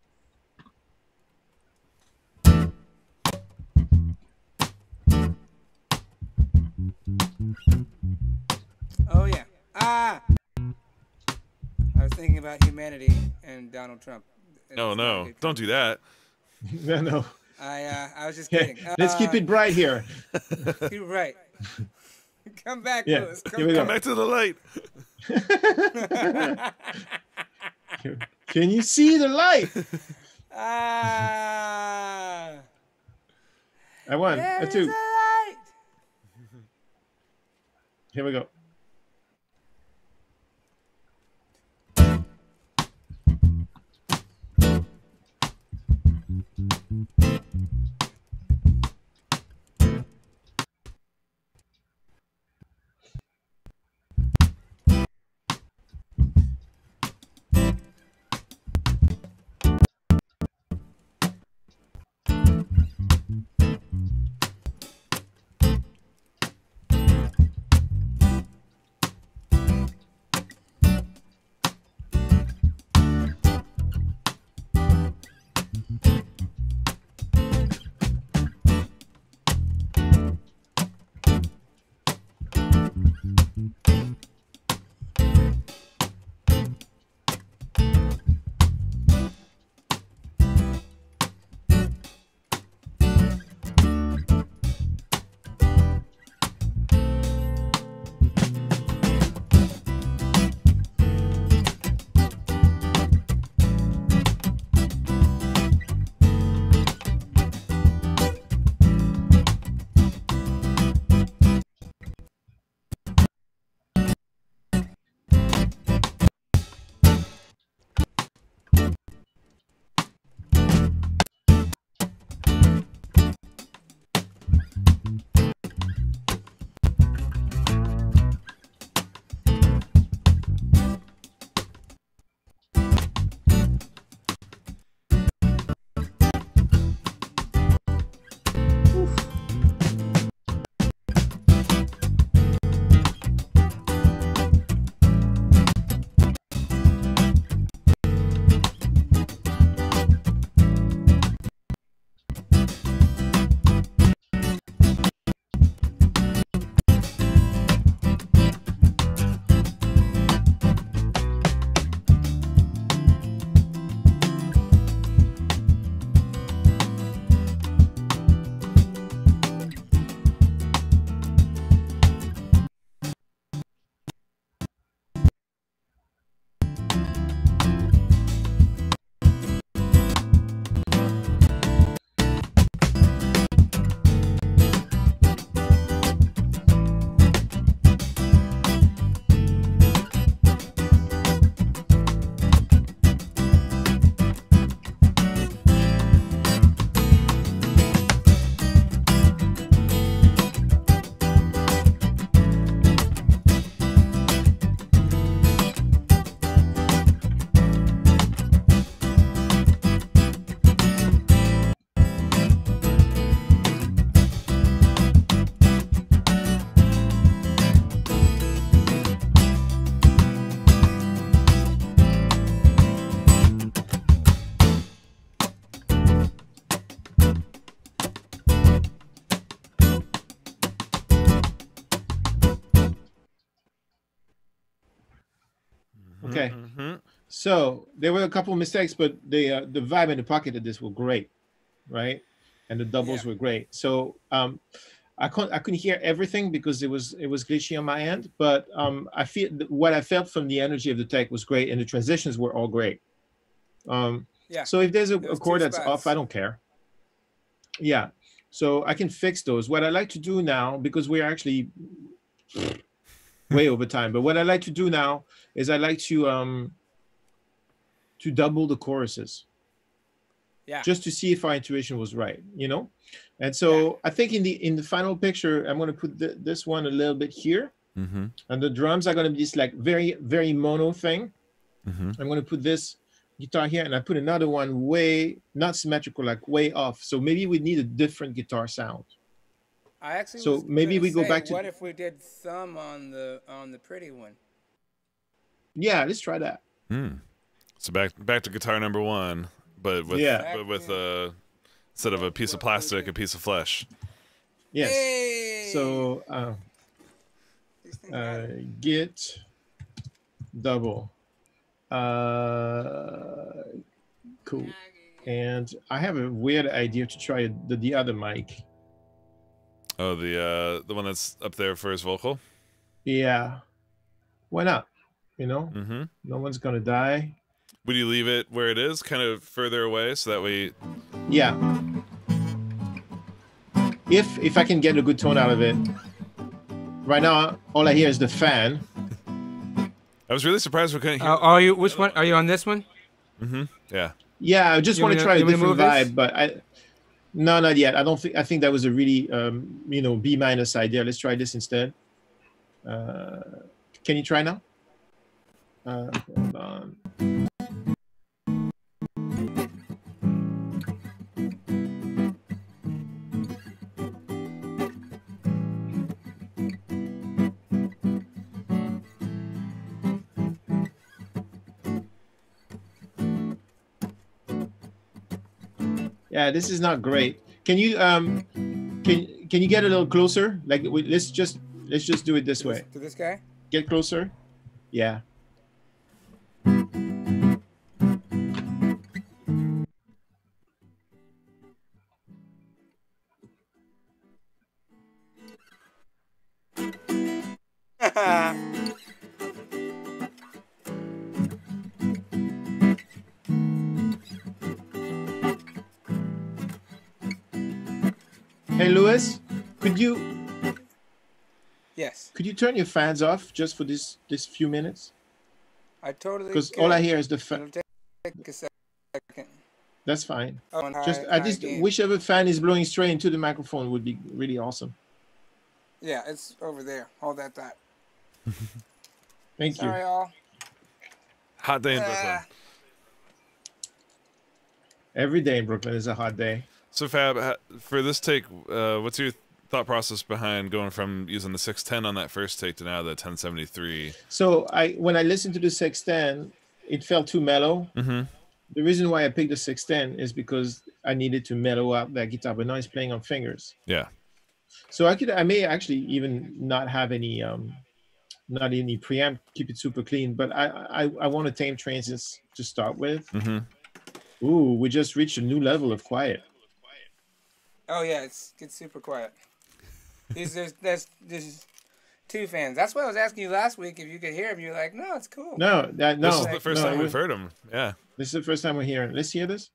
Oh yeah. I was thinking about humanity and Donald Trump. No, don't do that. No. I was just kidding. Let's keep it bright here. You're right. Come back, Yeah, Louis. here we go. Come back to the light. Can you see the light? Ah. I won. There A is 2. a light. Here we go. Okay. So there were a couple of mistakes, but the vibe and the pocket of this were great, right? And the doubles were great. So I couldn't hear everything because it was glitchy on my end, but I feel what I felt from the energy of the tech was great, and the transitions were all great. So if there's a chord that's off, I don't care. Yeah. So I can fix those. What I like to do now, because we're actually way over time. But what I like to do now is I like to double the choruses. Yeah. Just to see if our intuition was right, you know? And so I think in the final picture, I'm going to put this one a little bit here. Mm-hmm. And the drums are going to be this like very, very mono thing. Mm-hmm. I'm going to put this guitar here, and I put another one way, not symmetrical, like way off. So maybe we need a different guitar sound. I actually So was maybe we go say, back to... what if we did thumb on the pretty one? Yeah, let's try that. So back to guitar number one, but with instead of a piece of plastic, a piece of flesh. Yes. Hey! So git double. Cool. And I have a weird idea to try the other mic. Oh, the one that's up there for his vocal. Yeah. Why not? You know, no one's gonna die. Would you leave it where it is, kind of further away, so that we? Yeah. If I can get a good tone out of it. Right now, all I hear is the fan. I was really surprised we couldn't hear. Are you? Which one? Are you on this one? Yeah. Yeah, I just want to try a different vibe, this? but no, not yet. I think that was a really you know, B minus idea. Let's try this instead. Can you try now? Hold on. Yeah, this is not great. Can you can you get a little closer? Like let's just do it this way. To this guy? Get closer. Yeah. Hey, Louis, could you Yes. could you turn your fans off just for this few minutes? I totally. Because all I hear is the fan. It'll take a second. That's fine. Oh, and Just high at least gain. whichever fan is blowing straight into the microphone would be really awesome. Yeah, it's over there. Hold that thought. Thank Sorry, you. all. Hot day in Brooklyn. Every day in Brooklyn is a hot day. So Fab, for this take, what's your thought process behind going from using the 610 on that first take to now the 1073? So when I listened to the 610, it felt too mellow. The reason why I picked the 610 is because I needed to mellow out that guitar, but now it's playing on fingers. Yeah. So I may actually even not have any preamp, keep it super clean, but I want to tame transients to start with. Ooh, we just reached a new level of quiet. Oh yeah, it's super quiet. There's two fans. That's why I was asking you last week if you could hear him. You're like, no, it's cool. No. This is the first time we've heard him. Yeah. This is the first time we're hearing. Let's hear this.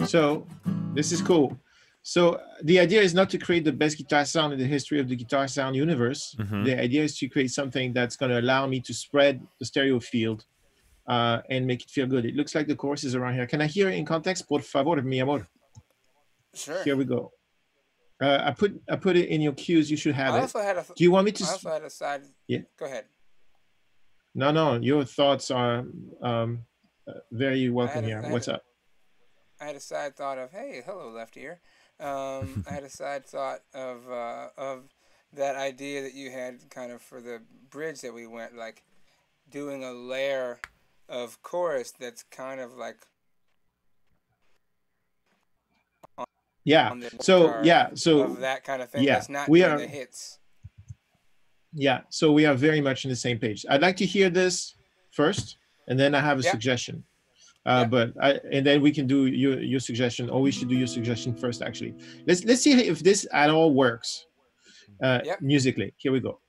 So this is cool. So the idea is not to create the best guitar sound in the history of the guitar sound universe. The idea is to create something that's going to allow me to spread the stereo field and make it feel good. It looks like the chorus is around here. Can I hear it in context? Por favor, mi amor. Sure. Here we go. I put it in your cues. You should have it. Do you want me to? I also had a side. Yeah. Go ahead. No. Your thoughts are very welcome here. What's up? I had a side thought of, hey, hello, left ear. I had a side thought of that idea that you had kind of for the bridge that we went, like doing a layer of chorus that's kind of like So of that kind of thing. Yeah, that's not we doing are the hits. Yeah, so we are very much on the same page. I'd like to hear this first, and then I have a suggestion. And then we can do your suggestion, or we should do your suggestion first. Actually, let's see if this at all works musically. Here we go.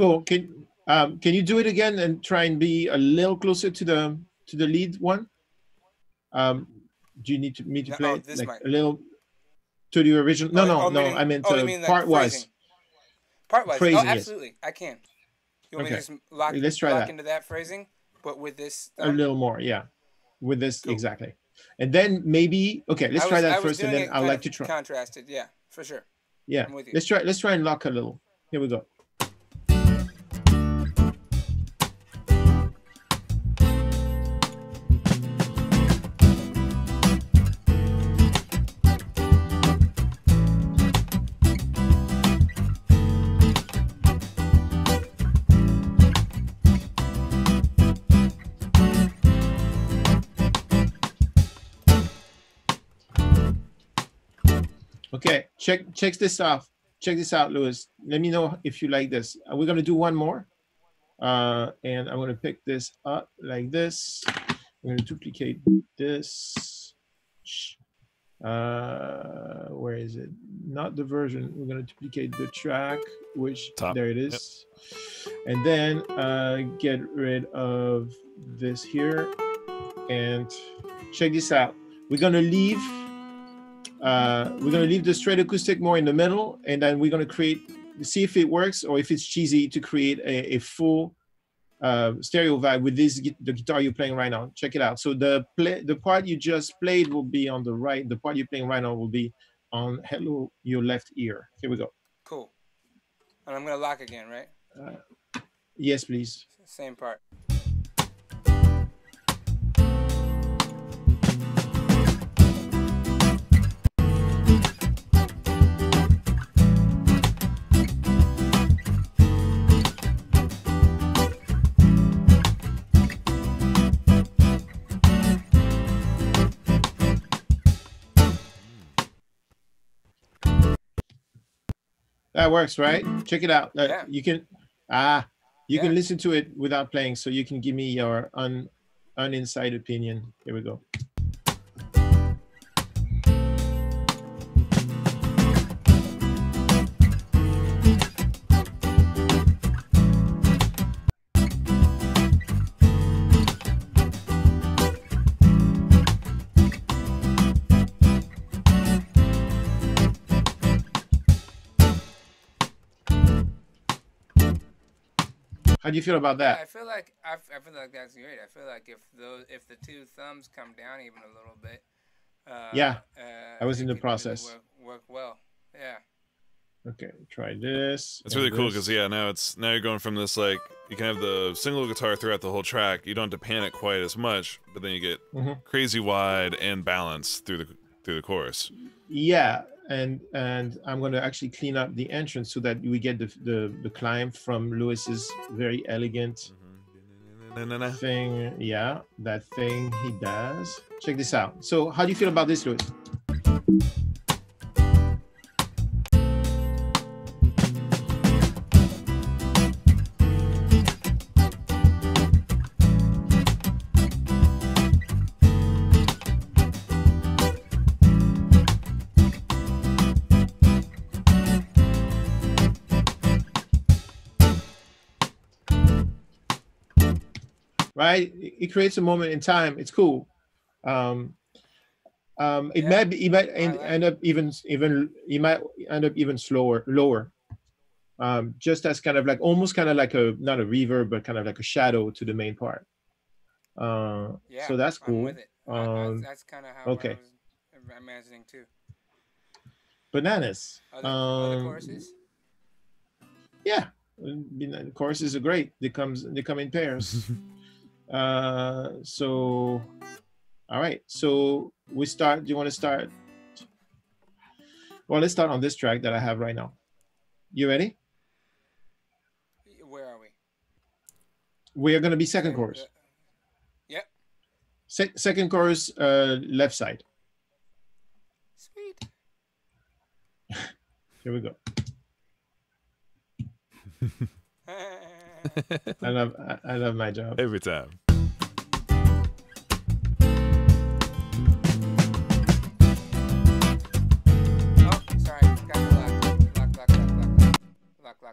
Cool. Can you do it again and try and be a little closer to the lead one? Do you need me to play it like a little to the original? No. I meant part-wise. Part-wise. Phrasing, oh, absolutely. Yes. I can. You want me to just lock into that phrasing, but with this thumb? A little more, yeah. With this, cool. Exactly. And then maybe, okay, let's try that first, and then I'd like to try. Contrasted, yeah, for sure. Yeah, I'm with you. Let's try and lock a little. Here we go. Okay, check this out. Check this out, Louis. Let me know if you like this. We're gonna do one more, and I'm gonna pick this up like this. I'm gonna duplicate this. Where is it? Not the version. We're gonna duplicate the track, which top. There it is. Yep. And then get rid of this here, and check this out. We're gonna leave the straight acoustic more in the middle, and then we're going to see if it works or if it's cheesy to create a full stereo vibe with the guitar you're playing right now. Check it out. So the part you just played will be on the right. The part you're playing right now will be on Hello Your Left Ear. Here we go. Cool. And I'm going to lock again, right? Yes, please. Same part. That works, right? Check it out. Yeah. You can can listen to it without playing, so you can give me your uninside opinion. Here we go. How do you feel about that? Yeah, I feel like that's great. I feel like if the two thumbs come down even a little bit. I was in the process. Really work well. Yeah. Okay, try this. It's really cool because now you're going from this, like, you can have the single guitar throughout the whole track. You don't have to pan it quite as much, but then you get crazy wide and balance through the chorus. Yeah. And I'm going to actually clean up the entrance so that we get the climb from Louis's very elegant thing. Yeah, that thing he does. Check this out. So how do you feel about this, Louis? Right, it creates a moment in time. It's cool. It might end up even lower. Just as kind of like almost kind of like not a reverb, but kind of like a shadow to the main part. So that's cool. I'm with it. That's kind of how I was imagining too. Bananas. Other choruses? Yeah, the choruses are great. They come in pairs. So, all right. So we start. Do you want to start? Well, let's start on this track that I have right now. You ready? Where are we? We are going to be second chorus. Yep. Second chorus, left side. Sweet. Here we go. I love my job every time. Oh, sorry, got the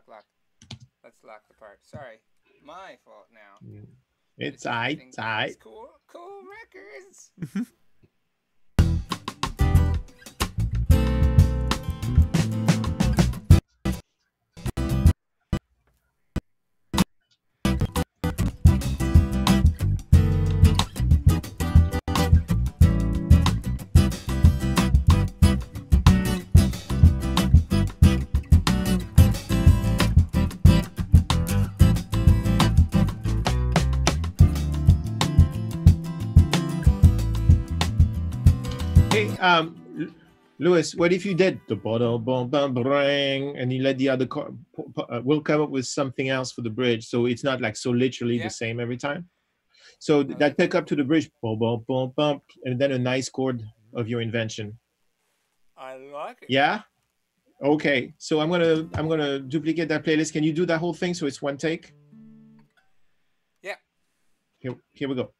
lock. Let's lock the part. Sorry, my fault now. It's aight. It's aight. Cool records. Hey, Louis, what if you did the bottle bum bum bang and you let the other car? We'll come up with something else for the bridge, so it's not like so literally the same every time. So that pick up to the bridge, bum bum bum bum, and then a nice chord of your invention. I like it. Yeah. Okay. So I'm gonna duplicate that playlist. Can you do that whole thing so it's one take? Yeah. Here we go.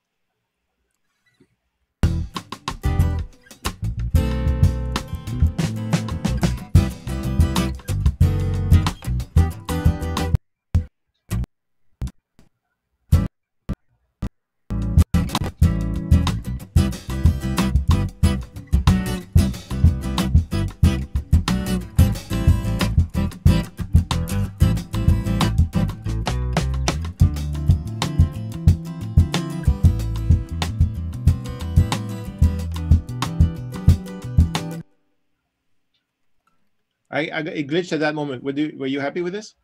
It glitched at that moment. Were you happy with this?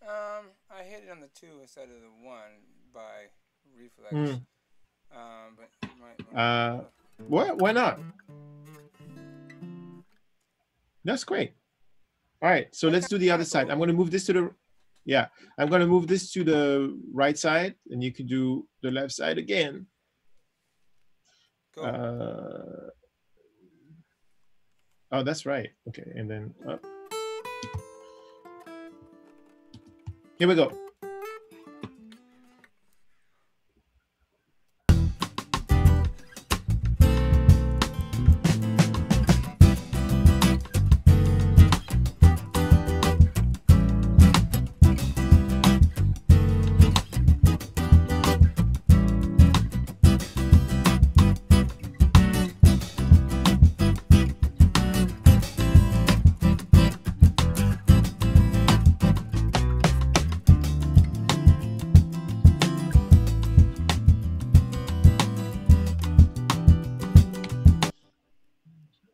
I hit it on the 2 instead of the 1 by reflex. But why not? That's great. All right, so let's do the other side. I'm going to move this to the I'm going to move this to the right side, and you can do the left side again. Cool. Oh, that's right. Okay, and then up. Here we go.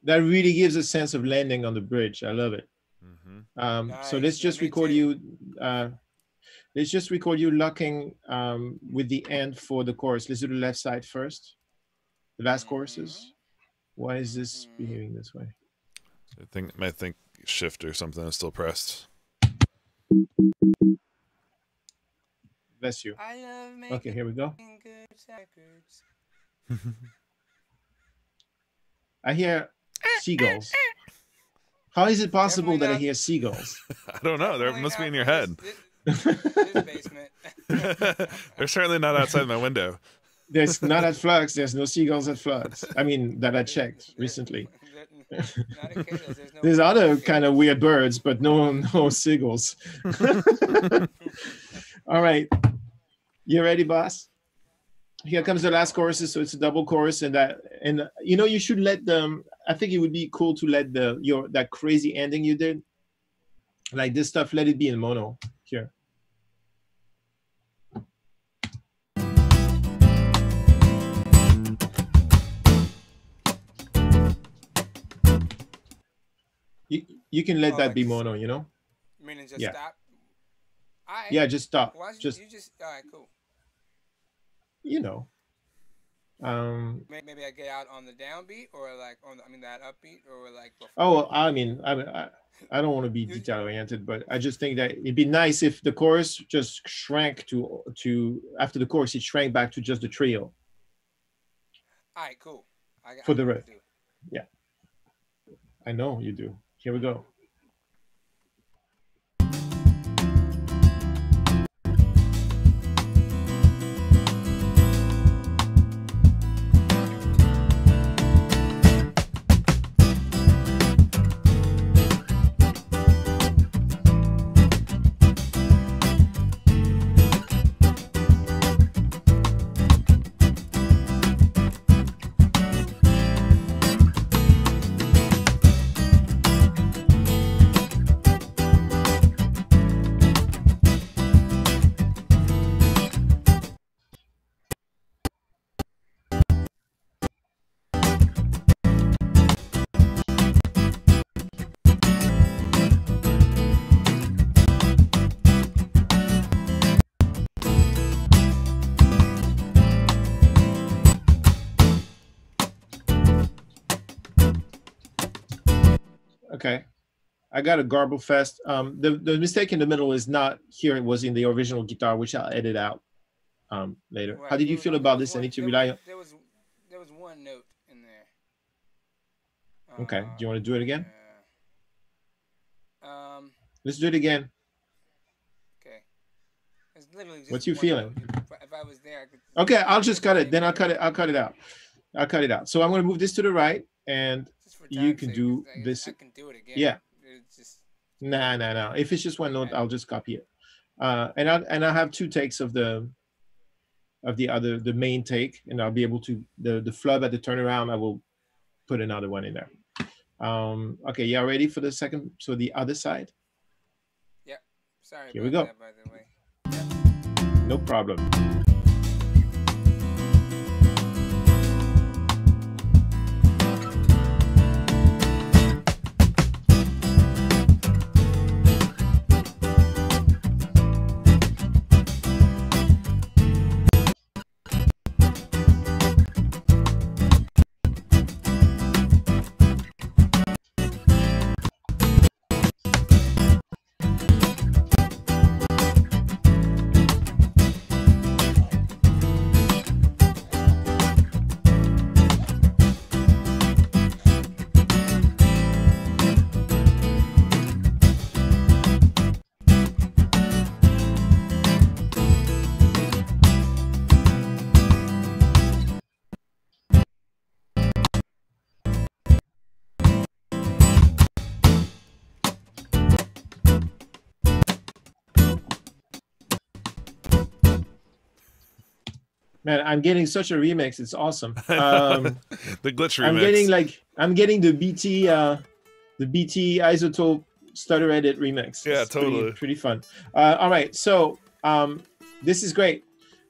That really gives a sense of landing on the bridge. I love it. Nice. So let's just record you. Let's just record you locking with the end for the chorus. Let's do the left side first. The last choruses. Why is this behaving this way? I might think shift or something is still pressed. Bless you. I love making Okay, here we go. good records. I hear seagulls. How is it possible that I hear seagulls? I don't know. There must be in your head. This basement. They're certainly not outside my window. There's not at Flux. There's no seagulls at Flux. I mean, that I checked recently. There's other kind of weird birds, but no seagulls. All right. You ready, boss? Here comes the last choruses, so it's a double chorus, and you know, you should let them. I think it would be cool to let that crazy ending you did, like this stuff. Let it be in mono here. You can let that be mono, you know. Meaning just stop. Yeah, just stop. Why just you just all right, cool. You know. Maybe I get out on the downbeat or like on that upbeat or like before. Oh, I mean, I don't want to be detail oriented, but I just think that it'd be nice if the chorus just shrank to after the chorus it shrank back to just the trio. All right, cool. For the riff. Yeah. I know you do. Here we go. Okay. I got a garble fest. The mistake in the middle is not here. It was in the original guitar, which I'll edit out later. Right. How did you feel about this? I need to rely on. There was one note in there. Okay. Do you want to do it again? Yeah. Let's do it again. Okay. It's literally just What's you one feeling? note. If I was there, I could. Okay, I'll just cut it. Then I'll cut it. I'll cut it out. I'll cut it out. So I'm going to move this to the right, and you can do this. I can do it again. Yeah. It's just. Nah. If it's just one note, I'll just copy it. And I'll have 2 takes of the main take, and I'll be able to the flub at the turnaround. I will put another one in there. Okay, y'all ready for the second? So the other side. Yep. Sorry. Here we go. That, by the way. No problem. Man, I'm getting such a remix. It's awesome. The glitch remix. I'm getting the BT Isotope Stutter Edit remix. Yeah, it's totally. Pretty fun. All right, so this is great.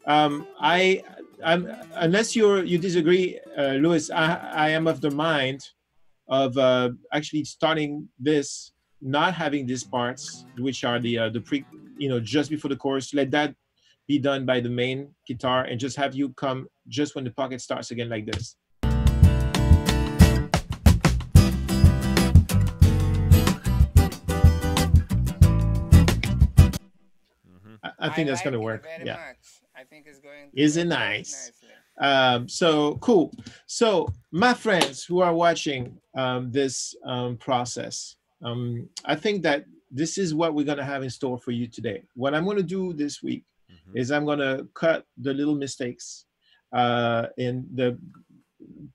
I'm unless you disagree, Louis, I am of the mind of actually starting this, not having these parts, which are the pre, just before the chorus. Let that be done by the main guitar, and just have you come just when the pocket starts again, like this. I think that's going to work. Very yeah. Much. I think it's going. Is it nice? So cool. So my friends who are watching this process, I think that this is what we're going to have in store for you today. What I'm going to do this week is I'm going to cut the little mistakes and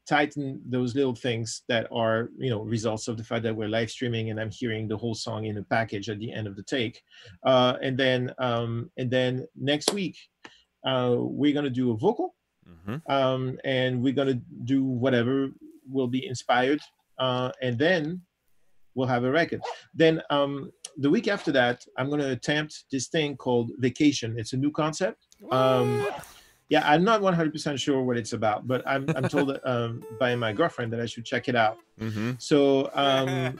tighten those little things that are results of the fact that we're live streaming and I'm hearing the whole song in a package at the end of the take, and then next week we're going to do a vocal, and we're going to do whatever will be inspired, and then we'll have a record. Then the week after that, I'm going to attempt this thing called Vacation. It's a new concept. Yeah, I'm not 100% sure what it's about, but I'm told by my girlfriend that I should check it out. So I'm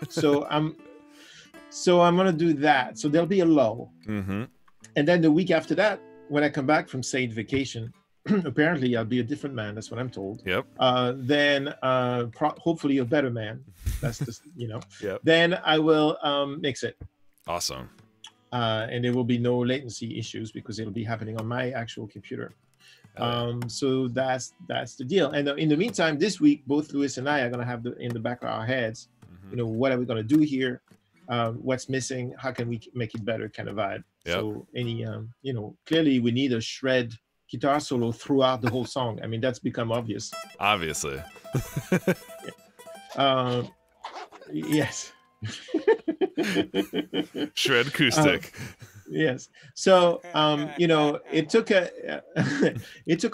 going to do that. So there'll be a lull. And then the week after that, when I come back from said vacation, apparently I'll be a different man. That's what I'm told. Yep. Then hopefully a better man. That's just, Yep. Then I will mix it. Awesome. And there will be no latency issues because it'll be happening on my actual computer. So that's the deal. And in the meantime, this week, both Louis and I are going to have in the back of our heads, what are we going to do here? What's missing? How can we make it better? Kind of vibe. Yep. So any, clearly we need a shred guitar solo throughout the whole song. I mean, that's become obvious. Obviously. Yes. Shred acoustic. Yes. So it took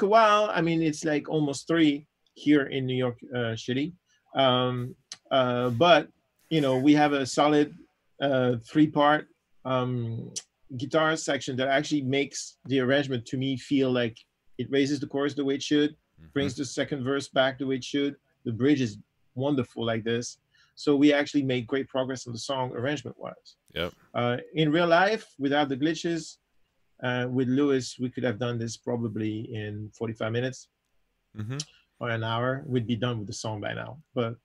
a while. I mean, it's like almost 3 here in New York City, but we have a solid 3-part guitar section that actually makes the arrangement to me feel like it raises the chorus the way it should, brings the second verse back the way it should. The bridge is wonderful like this. So we actually made great progress on the song arrangement-wise. Yep. In real life, without the glitches, with Louis, we could have done this probably in 45 minutes or an hour. We'd be done with the song by now. But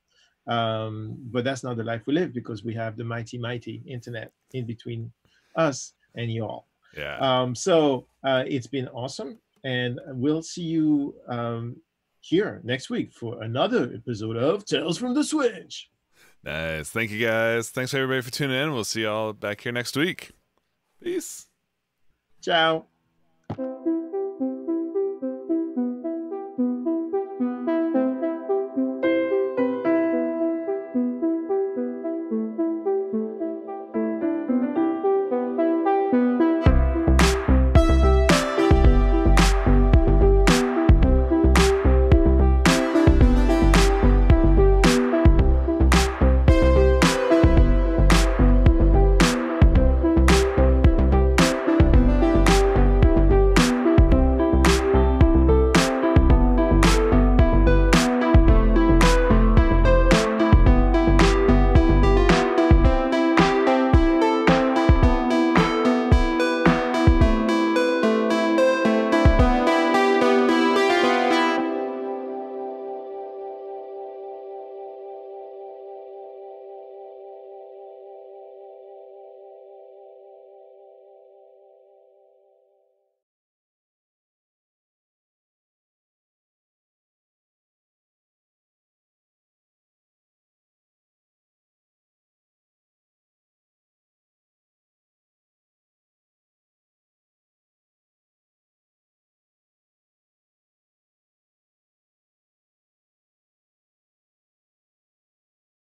But that's not the life we live, because we have the mighty internet in between us and y'all. Yeah. So it's been awesome, and we'll see you here next week for another episode of Tales from the Switch. Nice. Thank you, guys. Thanks everybody for tuning in. We'll see y'all back here next week. Peace. Ciao.